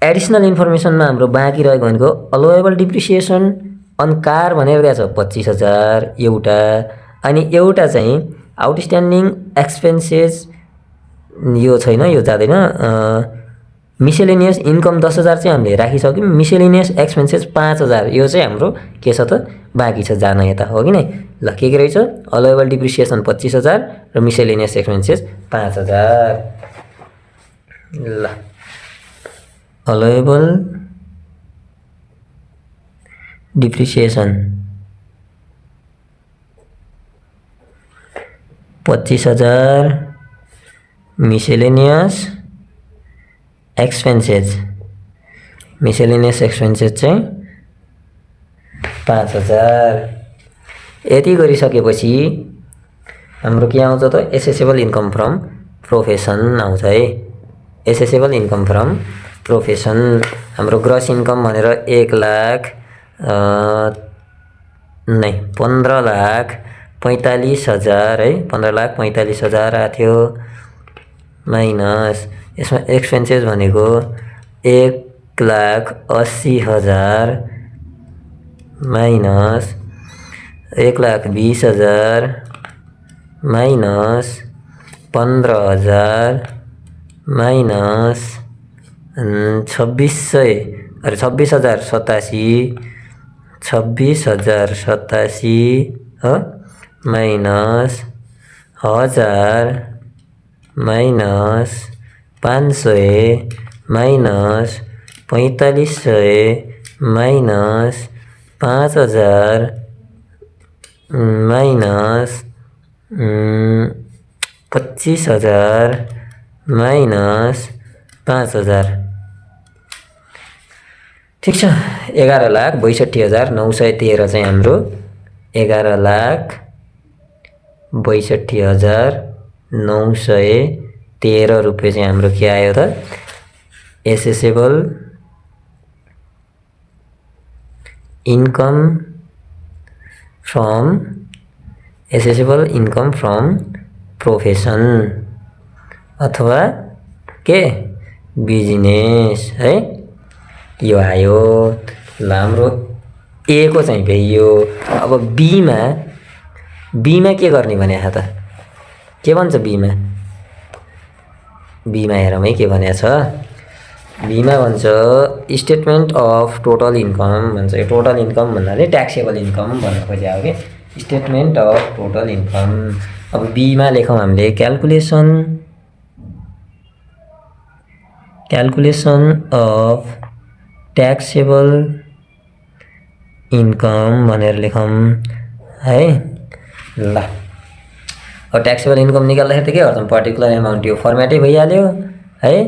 एडिसनल इन्फर्मेसनमा हाम्रो बाँकी रहेको भनेको अलोएबल डिप्रिसिएसन अन कार भनेर दिएको छ 25,000 एउटा, अनि एउटा चाहिँ आउटस्ट्यान्डिङ एक्सपेन्सेस यो छैन, यो जाँदैन। मिसेलेनियस इन्कम 10,000 चाहिँ हामीले राखिसक्यौँ। मिसेलेनियस एक्सपेन्सेस 5,000 यो चाहिँ हाम्रो के छ त बाँकी छ जान यता, हो कि नै। ल के रहेछ, अलोएबल डिप्रिसिएसन 25,000 र मिसेलेनियस एक्सपेन्सेस 5,000। ल अलोएबल डिप्रिसिएसन 25,000, मिसेलेनियस एक्सपेन्सेस चाहिँ 5,000। यति गरिसकेपछि हाम्रो के आउँछ त एसेसेबल इन्कम फ्रम प्रोफेसन आउँछ है। एसेसेबल इन्कम फ्रम प्रोफेसन हाम्रो ग्रस इन्कम भनेर 15,45,000 है, 15,45,000 आएको थियो। माइनस यसमा एक्सपेन्सेस भनेको 1,80,000 माइनस 1,20,000 माइनस 15,000 माइनस 26,087 हो, minus 1,000 minus 500 minus 4,500 minus 5,000 minus 25,000 minus 5,000। ठिक छ, 11,62,913 चाहिँ हाम्रो 11,62,913 रुपियाँ चाहिँ हाम्रो के आयो त एसेसेबल इन्कम फ्रम प्रोफेसन अथवा के बिजनेस है, यो आयो। ल हाम्रो ए को चाहिँ भइयो। अब बीमा के गर्ने भने त के भन्छ बीमा हेरौँ है के भनेको छ। बीमा भन्छ स्टेटमेन्ट अफ टोटल इन्कम भन्छ। यो टोटल इन्कम भन्नाले ट्याक्सेबल इन्कम भन्न खोजेको हो कि स्टेटमेन्ट अफ टोटल इन्कम। अब बीमा लेखौँ हामीले क्यालकुलेसन अफ ट्याक्सेबल इन्कम भनेर लेखौँ है। ल अब ट्याक्सेबल इन्कम निकाल्दाखेरि त के गर्छौँ, पर्टिकुलर एमाउन्ट यो फर्मेटै भइहाल्यो है,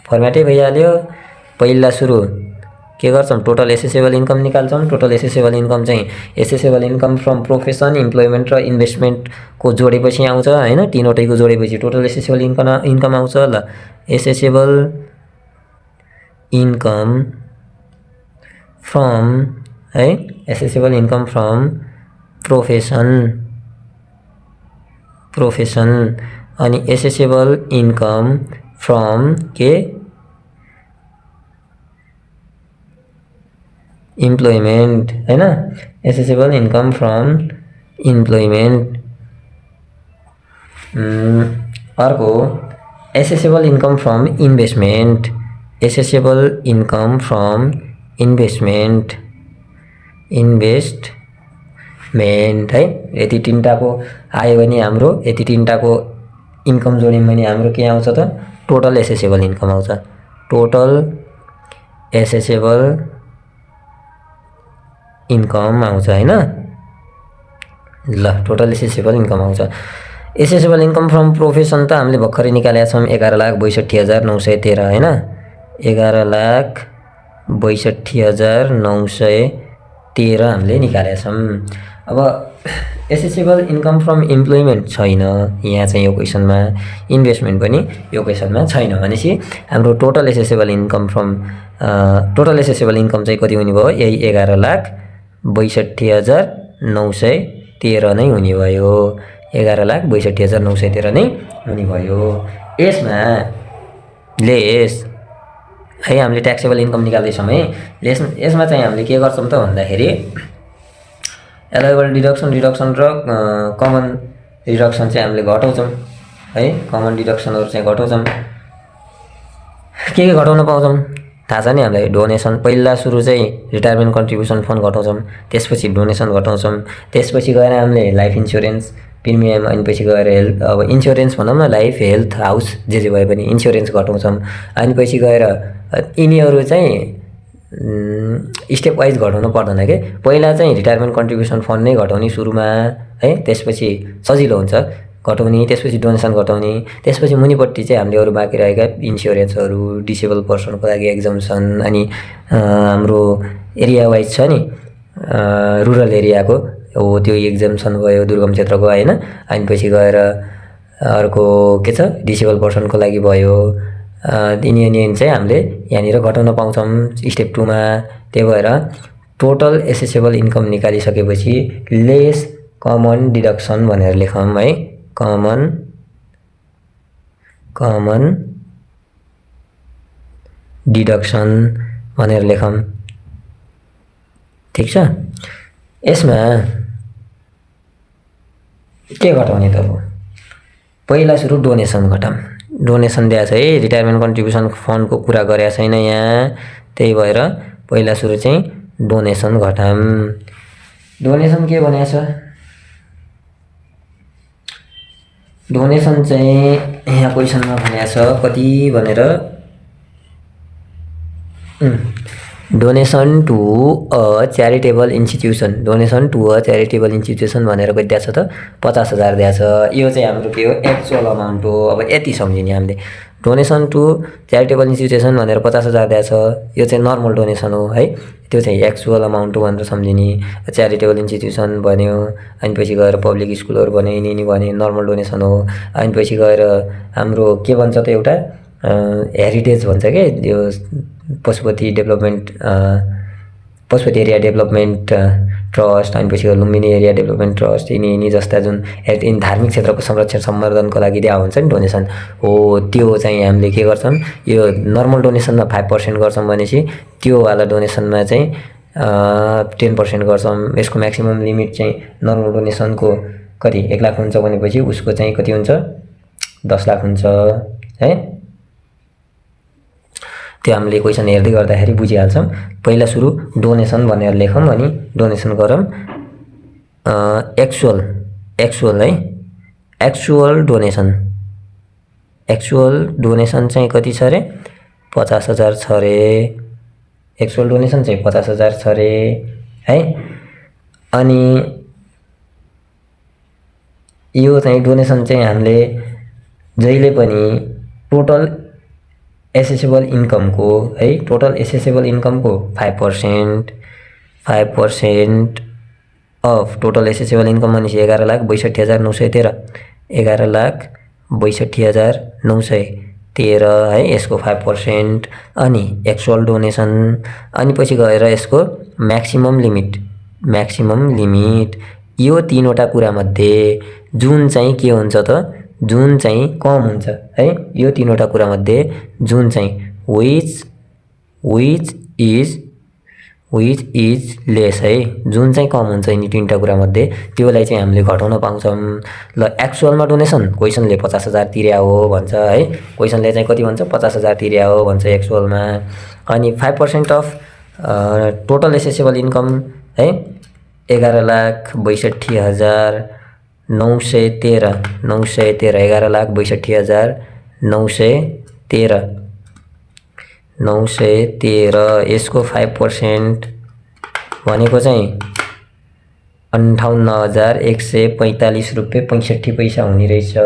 फर्मेटै भइहाल्यो। पहिला सुरु के गर्छौँ टोटल एसेसेबल इन्कम निकाल्छौँ। टोटल एसेसेबल इन्कम चाहिँ assessable income from profession, employment र इन्भेस्टमेन्टको जोडेपछि आउँछ हैन। तीनवटैको जोडेपछि टोटल एसेसेबल इन्कम आउँछ। ल एसेसेबल इन्कम फ्रम है एसेसेबल इन्कम फ्रम प्रोफेसन अनि एसेसेबल इन्कम फ्रम के इम्प्लोइमेन्ट हैन। Assessable income from employment. अर्को assessable income from investment. Assessable income from investment है। यति तीनटाको आयो भने हाम्रो यति तीनटाको इन्कम जोड्यौँ भने हाम्रो के आउँछ त टोटल एसेसेबल इन्कम आउँछ। टोटल एसेसेबल इन्कम आउँछ हैन। ल टोटल एसेसेबल इन्कम आउँछ। एसेसेबल इन्कम फ्रम प्रोफेसन त हामीले भर्खरै निकालेका छौँ 11,62,913 हैन। 11,62,913 हामीले निकालेका छौँ। अब एसेसेबल इन्कम फ्रम इम्प्लोइमेन्ट छैन यहाँ चाहिँ यो क्वेसनमा, इन्भेस्टमेन्ट पनि यो क्वेसनमा छैन भनेपछि हाम्रो टोटल एसेसेबल इन्कम चाहिँ कति हुने भयो? यही 11,62,913 नै हुने भयो। 11,62,913 नै हुने भयो। यसमा लेस है हामीले ट्याक्सेबल इन्कम निकाल्दैछौँ है। यसमा चाहिँ हामीले के गर्छौँ त भन्दाखेरि एलाइबल डिडक्सन र कमन डिडक्सन चाहिँ हामीले घटाउँछौँ है। कमन डिडक्सनहरू चाहिँ घटाउँछौँ। के घटाउन पाउँछौँ थाहा छ नि हामीलाई। डोनेसन पहिला सुरु चाहिँ रिटायरमेन्ट कन्ट्रिब्युसन फन्ड घटाउँछौँ, त्यसपछि डोनेसन घटाउँछौँ, त्यसपछि गएर हामीले लाइफ इन्स्योरेन्स प्रिमियम, अनि पछि गएर हेल्थ, अब इन्स्योरेन्स भनौँ न, लाइफ हेल्थ हाउस जे भए पनि इन्स्योरेन्स घटाउँछौँ। अनि पछि गएर यिनीहरू चाहिँ स्टेप वाइज घटाउनु पर्दैन के। पहिला चाहिँ रिटायरमेन्ट कन्ट्रिब्युसन फन्ड नै घटाउने सुरुमा है, त्यसपछि सजिलो हुन्छ घटाउने, त्यसपछि डोनेसन घटाउने, त्यसपछि मुनिपट्टि चाहिँ हामीले अरू बाँकी रहेका इन्स्योरेन्सहरू, डिसेबल पर्सनको लागि एक्जम्सन, अनि हाम्रो एरिया वाइज छ नि रुरल एरियाको हो त्यो एक्जम्सन भयो दुर्गम क्षेत्रको हैन। अनि पछि गएर अर्को के छ डिसेबल पर्सनको लागि भयो। यिनी चाहिँ हामीले यहाँनिर घटाउन पाउँछौँ स्टेप 2 मा। त्यही भएर टोटल एसेसेबल इन्कम निकालिसकेपछि लेस कमन डिडक्सन भनेर लेखौँ है। कमन डिडक्सन भनेर लेखौँ। ठिक छ। यसमा के घटाउने त? पहिला सुरु डोनेसन घटाऊँ। डोनेसन दिएको छ है, रिटायरमेन्ट कन्ट्रिब्युसन फन्डको कुरा गरेको छैन यहाँ। त्यही भएर पहिला सुरु चाहिँ डोनेसन घटाऊँ। डोनेसन के भनेको छ? डोनेसन चाहिँ यहाँ क्वेसनमा भनेको छ कति भनेर, donation to a charitable institution. Donation to a charitable institution भनेर कति दिएको छ त? 50,000 दिएको छ। यो चाहिँ हाम्रो के हो? एक्चुअल अमाउन्ट हो। अब यति सम्झिने हामीले। डोनेसन टु च्यारिटेबल इन्स्टिट्युसन भनेर 50,000 दिएको छ। यो चाहिँ नर्मल डोनेसन हो है, त्यो चाहिँ एक्चुअल अमाउन्ट हो भनेर सम्झिने। च्यारिटेबल इन्स्टिट्युसन भन्यो, अनि पछि गएर पब्लिक स्कुलहरू भन्यो, यिनी भने नर्मल डोनेसन हो। अनि पछि गएर हाम्रो के भन्छ त एउटा हेरिटेज भन्छ के, यो पशुपति एरिया डेभलपमेन्ट ट्रस्ट, अनि पछि लुम्बिनी एरिया डेभलपमेन्ट ट्रस्ट, यिनी जस्ता जुन धार्मिक क्षेत्रको संरक्षण सम्वर्धनको लागि दिएको हुन्छ नि डोनेसन हो, त्यो चाहिँ हामीले के गर्छौँ? यो नर्मल डोनेसनमा 5% गर्छौँ भनेपछि त्यो वाला डोनेसनमा चाहिँ 10% गर्छौँ। यसको म्याक्सिमम लिमिट चाहिँ नर्मल डोनेसनको कति 1 लाख हुन्छ भनेपछि उसको चाहिँ कति हुन्छ? 10 लाख हुन्छ है। त्यो हामीले क्वेसन हेर्दै गर्दाखेरि बुझिहाल्छौँ। पहिला सुरु डोनेसन भनेर लेखौँ, अनि डोनेसन गरौँ। एक्चुअल है, एक्चुअल डोनेसन चाहिँ कति छ अरे? 50,000 छ अरे। एक्चुअल डोनेसन चाहिँ 50,000 छ अरे है। अनि यो चाहिँ डोनेसन चाहिँ हामीले जहिले पनि टोटल एसेसेबल इन्कमको है टोटल एसेसेबल इन्कमको 5% अफ टोटल एसेसेबल इन्कम भनेपछि 11,62,913 11,62,913 है यसको 5% अनि एक्चुअल डोनेसन अनि पछि गएर यसको म्याक्सिमम लिमिट यो तीनवटा कुरामध्ये जुन चाहिँ के हुन्छ त जुन चाहिँ कम हुन्छ है यो तीनवटा कुरामध्ये जुन चाहिँ which is लेस है जुन चाहिँ कम हुन्छ यिनी तीनटा कुरामध्ये त्योलाई चाहिँ हामीले घटाउन पाउँछौँ। ल एक्चुअलमा डोनेसन क्वेसनले 50,000 तिर्या हो भन्छ है क्वेसनले चाहिँ कति भन्छ 50,000 तिर्या हो भन्छ एक्चुअलमा अनि 5% अफ टोटल एसेसेबल इन्कम है 11,62,913 11,62,913 यसको 5% भनेको चाहिँ 58,145 रुपियाँ 65 पैसा हुने रहेछ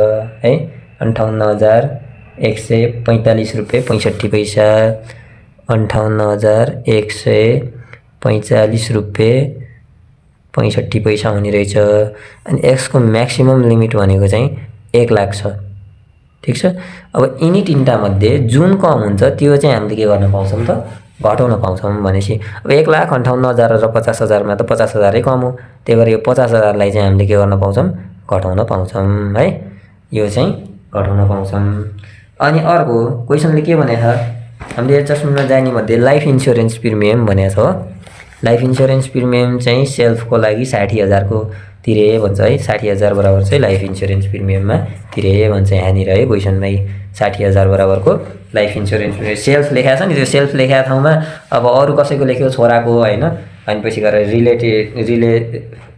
है 58,145 रुपियाँ 65 पैसा 58,145 रुपियाँ 65 पैसा हुने रहेछ अनि यसको म्याक्सिमम लिमिट भनेको चाहिँ 1 लाख छ। ठीक छ अब यिनी तीनटा मध्ये जुन कम हुन्छ त्यो चाहिँ हामीले के गर्न पाउँछौँ त घटाउन पाउँछौँ भनेपछि अब 1,58,000 र 50,000 मा त 50,000 कम हो त्यही भएर यो 50,000 लाई चाहिँ हामीले के गर्न पाउँछौँ घटाउन पाउँछौँ है यो चाहिँ घटाउन पाउँछौँ। अनि अर्को क्वेसनले के भनेछ हामीले एडजस्टमेन्टमा जाने मध्ये लाइफ इन्स्योरेन्स प्रिमियम भनेको छ लाइफ इन्स्योरेन्स प्रिमियम चाहिँ सेल्फको लागि 60,000 को तिरे भन्छ है 60,000 बराबर चाहिँ लाइफ इन्स्योरेन्स प्रिमियममा तिरे भन्छ यहाँनिर है क्वेसनमै 60,000 बराबरको लाइफ इन्स्योरेन्स सेल्फ लेखाएको छ नि त्यो सेल्फ लेखाएको ठाउँमा अब अरू कसैको लेख्यो छोराको होइन अनि पछि गएर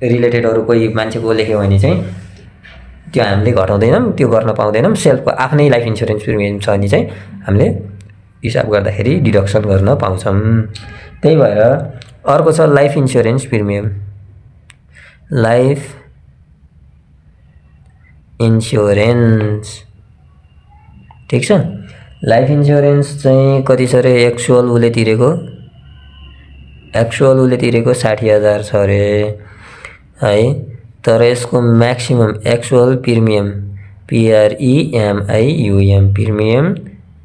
रिलेटेड अरू कोही मान्छेको लेख्यो भने चाहिँ त्यो हामीले घटाउँदैनौँ त्यो गर्न पाउँदैनौँ सेल्फको आफ्नै लाइफ इन्स्योरेन्स प्रिमियम छ भने चाहिँ हामीले हिसाब गर्दाखेरि डिडक्सन गर्न पाउँछौँ। त्यही भएर अर्को छ life insurance premium life insurance ठीक छ लाइफ इन्स्योरेन्स चाहिँ कति छ रे एक्चुअल उसले तिरेको 60,000 छ रे है तर यसको maximum actual premium PREMIUM premium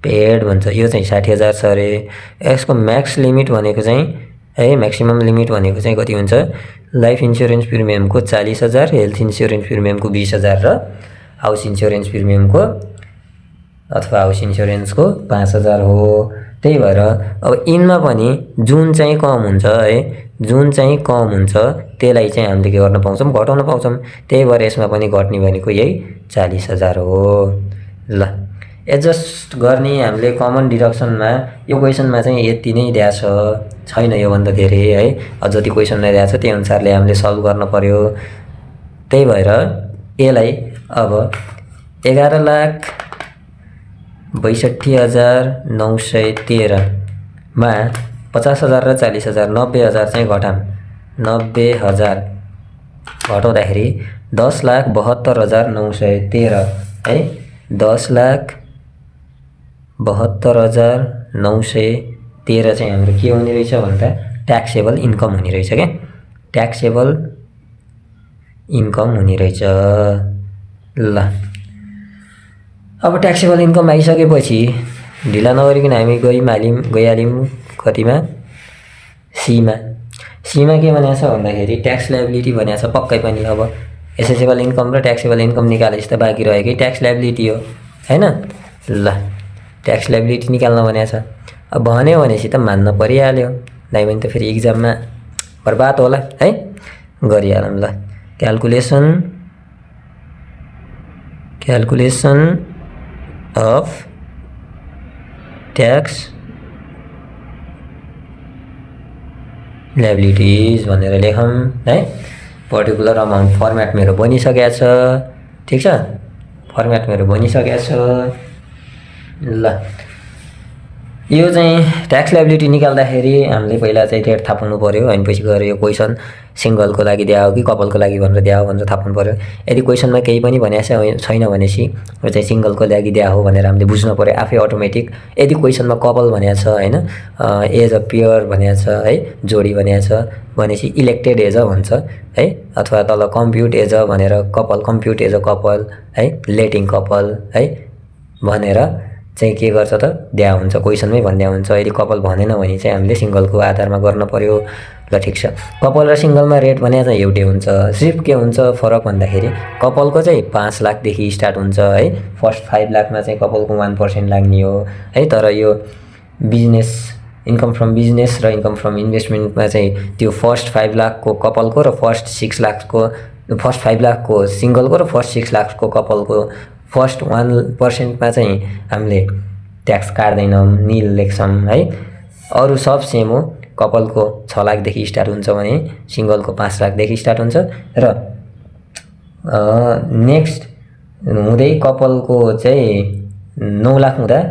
paid भन्छ यो चाहिँ 60,000 छ रे यसको म्याक्स लिमिट भनेको चाहिँ है म्याक्सिमम लिमिट भनेको चाहिँ कति हुन्छ लाइफ इन्स्योरेन्स प्रिमियमको 40,000 हेल्थ इन्स्योरेन्स प्रिमियमको 20,000 र हाउस इन्स्योरेन्स प्रिमियमको अथवा हाउस इन्स्योरेन्सको 5,000 हो। त्यही भएर अब इनमा पनि जुन चाहिँ कम हुन्छ है जुन चाहिँ कम हुन्छ त्यसलाई चाहिँ हामीले के गर्न पाउँछौँ घटाउन पाउँछौँ त्यही भएर यसमा पनि घट्ने भनेको यही 40,000 हो। ल एडजस्ट गर्ने हामीले कमन डिडक्सनमा यो क्वेसनमा चाहिँ यति नै दिएको छैन योभन्दा धेरै है जति क्वेसनमा दिएको छ त्यही अनुसारले हामीले सल्भ गर्न पर्यो। त्यही भएर यसलाई अब 11,62,913 मा 50,000 र 40,000 90,000 चाहिँ घटाम 90,000 घटाउँदाखेरि 10,72,913 है 10,72,913 चाहिँ हाम्रो के हुने रहेछ भन्दा ट्याक्सेबल इन्कम हुने रहेछ क्या ट्याक्सेबल इन्कम हुने रहेछ। ल अब ट्याक्सेबल इन्कम आइसकेपछि ढिला नगरिकन हामी गइहाल्यौँ कतिमा सीमा के भनेको छ भन्दाखेरि ट्याक्स लायबिलिटी भनेको छ पक्कै पनि अब एसेसेबल इन्कम र ट्याक्सेबल इन्कम निकालेपछि त बाँकी रहेकै ट्याक्स लायबिलिटी हो हैन। ल ट्याक्स लायबिलिटी निकाल्न भनेको छ अब भन्यो भनेपछि त मान्न परिहाल्यो नाइ भने त फेरि इक्जाममा बर्बाद होला है गरिहालौँ। ल क्यालकुलेसन अफ ट्याक्स लायबिलिटीज भनेर लेखौँ है पर्टिकुलर अमाउन्ट फर्मेट मेरो बनिसकेको छ ठीक छ फर्मेट मेरो बनिसकेको छ। ल यो चाहिँ ट्याक्स लायबिलिटी निकाल्दाखेरि हामीले पहिला चाहिँ रेट थाहा पाउनु पऱ्यो अनि पछि गएर यो क्वेसन सिङ्गलको लागि दिया हो कि कपालको लागि भनेर दिया हो भनेर थाहा पाउनु पऱ्यो। यदि क्वेसनमा केही पनि भनेको छैन भनेपछि यो चाहिँ सिङ्गलको लागि दिया हो भनेर हामीले बुझ्नु पऱ्यो आफै अटोमेटिक। यदि क्वेसनमा कपाल भनेको छ होइन, एज अ पेयर भनेको छ है, जोडी भनेको छ भनेपछि इलेक्टेड एज अ भन्छ है, अथवा तल कम्प्युट एज अ भनेर कपाल, कम्प्युट एज अ कपाल है, लेटिङ कपाल है भनेर चाहिँ के गर्छ त दिया हुन्छ, क्वेसनमै भन्दिया हुन्छ। यदि कपाल भनेन भने चाहिँ हामीले सिङ्गलको आधारमा गर्न पर्यो। ल ठिक छ, कपाल र सिङ्गलमा रेट भने चाहिँ एउटै हुन्छ। सिर्फ के हुन्छ फरक भन्दाखेरि कपालको चाहिँ 5 लाखदेखि स्टार्ट हुन्छ है, फर्स्ट 5 लाखमा चाहिँ कपालको 1% लाग्ने हो है। तर यो बिजनेस इन्कम फ्रम बिजनेस र इन्कम फ्रम इन्भेस्टमेन्टमा चाहिँ त्यो फर्स्ट 5 लाखको कपालको र फर्स्ट 6 लाखको, फर्स्ट 5 लाखको सिङ्गलको र फर्स्ट 6 लाखको कपालको फर्स्ट 1%मा चाहिँ हामीले ट्याक्स काट्दैनौँ, निल लेख्छौँ है। अरू सब सेम हो। कपालको 6 लाखदेखि स्टार्ट हुन्छ भने सिङ्गलको 5 लाखदेखि स्टार्ट हुन्छ र नेक्स्ट हुँदै कपालको चाहिँ 9 लाख हुँदा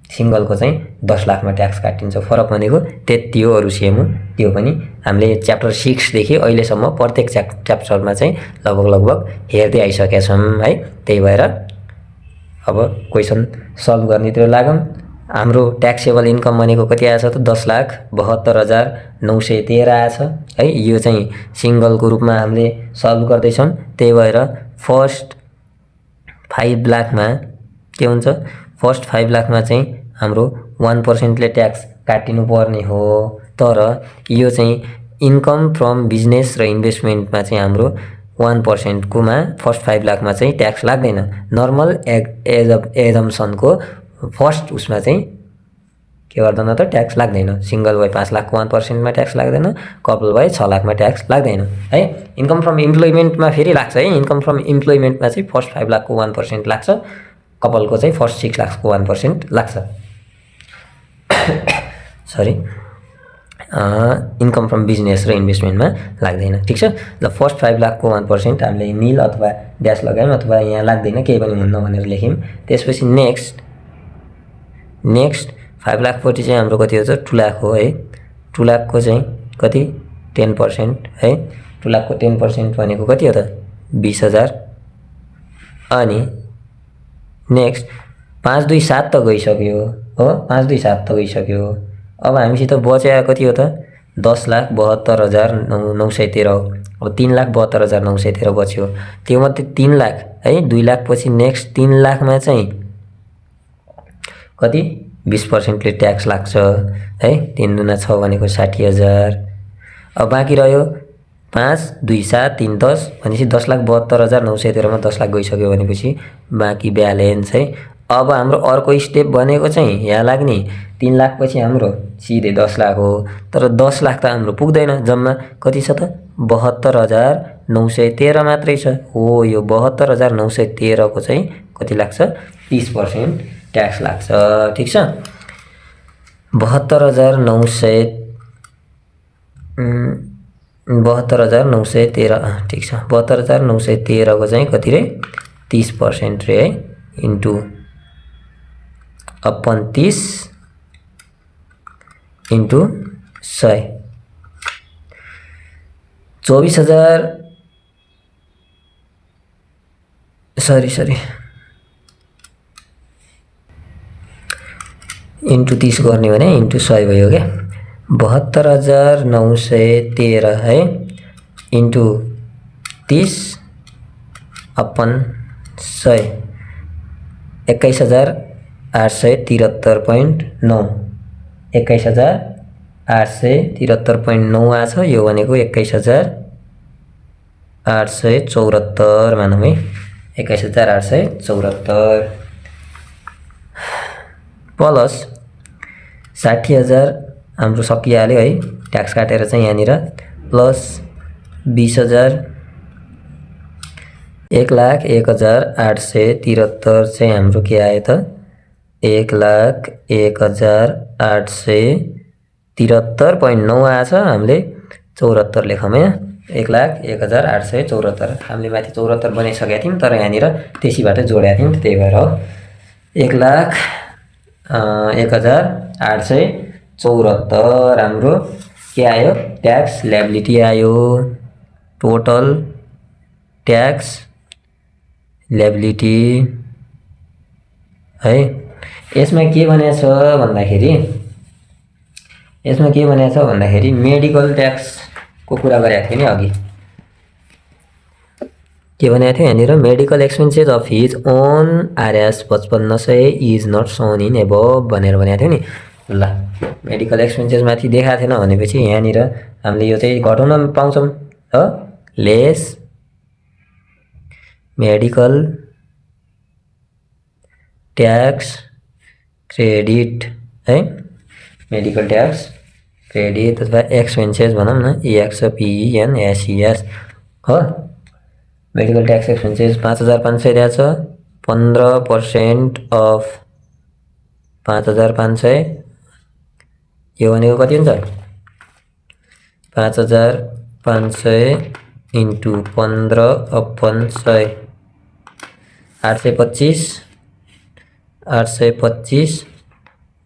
सिङ्गलको चाहिँ 10 लाखमा ट्याक्स काटिन्छ। फरक भनेको त्यति हो, अरू सेम हो। त्यो पनि हामीले च्याप्टर 6 देखि अहिलेसम्म प्रत्येक च्याप्टरमा चाहिँ लगभग हेर्दै आइसकेका छौँ है। त्यही भएर अब क्वेसन सल्भ गर्नेतिर लागौँ। हाम्रो ट्याक्सेबल इन्कम भनेको कति आएछ त 10,72,913 आएछ है। यो चाहिँ सिङ्गलको रूपमा हामीले सल्भ गर्दैछौँ। त्यही भएर फर्स्ट 5 लाखमा के हुन्छ, फर्स्ट 5 लाखमा चाहिँ हाम्रो 1%ले ट्याक्स काटिनु पर्ने हो। तर यो चाहिँ इन्कम फ्रम बिजनेस र इन्भेस्टमेन्टमा चाहिँ हाम्रो 1% कोमा फर्स्ट 5 लाखमा चाहिँ ट्याक्स लाग्दैन। नर्मल एजम्सनको फर्स्ट उसमा चाहिँ के गर्दैन त ट्याक्स लाग्दैन। सिङ्गल भए 5 लाखको 1%मा ट्याक्स लाग्दैन, कपाल भए 6 लाखमा ट्याक्स लाग्दैन है। इन्कम फ्रम इम्प्लोइमेन्टमा फेरि लाग्छ है। इन्कम फ्रम इम्प्लोइमेन्टमा चाहिँ फर्स्ट 5 लाखको 1% लाग्छ, कपालको चाहिँ फर्स्ट 6 लाखको 1% लाग्छ। सरी, इन्कम फ्रम बिजनेस र इन्भेस्टमेन्टमा लाग्दैन। ठिक छ। ल फर्स्ट 5 लाखको 1% हामीले निल अथवा ड्यास लगायौँ अथवा यहाँ लाग्दैन केही पनि हुन्न भनेर लेख्यौँ। त्यसपछि नेक्स्ट 5 लाखपट्टि चाहिँ हाम्रो कति हो त 2 लाख हो है। 2 लाखको चाहिँ कति 10% है। 2 लाखको 10% भनेको कति हो त 20,000। अनि नेक्स्ट 527 त गइसक्यो हो, 527 त गइसक्यो। अब हामीसित बच्या कति हो त 10,72,913 हो। अब 3,72,913 बच्यो। त्यो मध्ये 3 लाख है, 2 लाख पछि नेक्स्ट 3 लाखमा चाहिँ कति 20%ले ट्याक्स लाग्छ है। 3 दुना 6 भनेको 60,000। अब बाँकी रह्यो 5, 2, 7, 3, 10 भनेपछि 10,72,913 मा 10 लाख गइसक्यो भनेपछि बाँकी ब्यालेन्स है। अब हाम्रो अर्को स्टेप भनेको चाहिँ यहाँ लाग्ने 3 लाख पछि हाम्रो सिधै 10 लाख हो। तर 10 लाख त हाम्रो पुग्दैन, जम्मा कति छ त 72,913 मात्रै छ हो। यो 72,913 को चाहिँ कति लाग्छ 30% ट्याक्स लाग्छ। ठिक छ। 72,913 ठिक छ। 72,913 को चाहिँ कति रे 30% रे है, into upon 30 into 100 24,000 sorry into 30 गर्ने भने इन्टु 100 भयो क्या। 72,913 है इन्टु 30 अपन 100 21,873.9 21,873.9 आछ। यो भनेको 21,874 मानौँ है, 21,874 प्लस 60,000 हाम्रो सकिहाल्यो है ट्याक्स काटेर चाहिँ यहाँनिर, प्लस 20,000 1,01,873 चाहिँ हाम्रो के आयो त 1,01,873.9 आएछ। हामीले 74 लेखौँ यहाँ, 1,01,874 हामीले माथि 74 बनाइसकेका थियौँ तर यहाँनिर त्यसैबाट जोडेका थियौँ, त्यही भएर हो 1,01,874। 874 हाम्रो के आयो ट्याक्स लायबिलिटी आयो टोटल ट्याक्स लायबिलिटी है। यसमा के भनेछ भन्दाखेरि मेडिकल ट्याक्सको कुरा गरेको थियो नि अघि के भनेको थियो यहाँनिर medical expenses of his own RS 5500 is not shown in above भनेर भनेको थियो नि। ल मेडिकल एक्सपेन्सेस माथि देखाएको थिएन भनेपछि यहाँनिर हामीले यो चाहिँ घटाउन पाउँछौँ हो लेस मेडिकल ट्याक्स क्रेडिट है मेडिकल ट्याक्स क्रेडिट अथवा एक्सपेन्सेस भनौँ न EXPENSES हो। मेडिकल ट्याक्स एक्सपेन्सेस 5500 दिएको छ 15% अफ 5500 यो भनेको कति हुन्छ 5500 इन्टु 15/100 825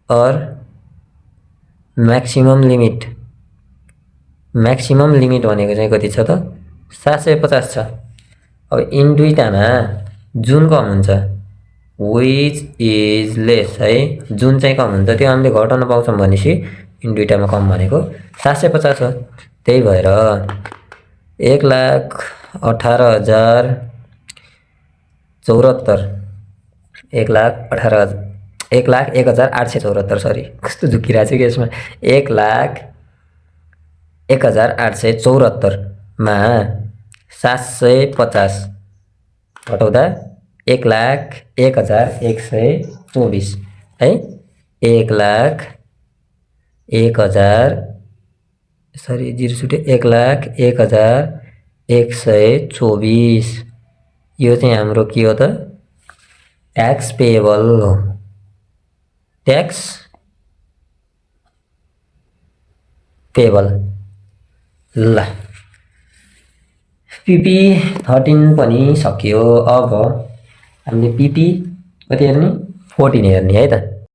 और म्याक्सिमम लिमिट भनेको चाहिँ कति छ त 750 छ। अब इन दुईटामा जुन कम हुन्छ विच इज लेस है जुन चाहिँ कम हुन्छ त्यो हामीले घटाउन पाउँछौँ भनेपछि इन दुईटामा कम भनेको 750 हो। त्यही भएर 1,18,074 1,01,874 सरी कस्तो झुकिरहेको छु कि यसमा 1,01,874 मा 750 घटाउँदा 1,01,124 है 1,01,124 यो चाहिँ हाम्रो के हो त ट्याक्स पेएबल हो ट्याक्स पेएबल। ल PP 13 पनि सक्यो। अब हामीले PP कति हेर्ने 14 हेर्ने है त।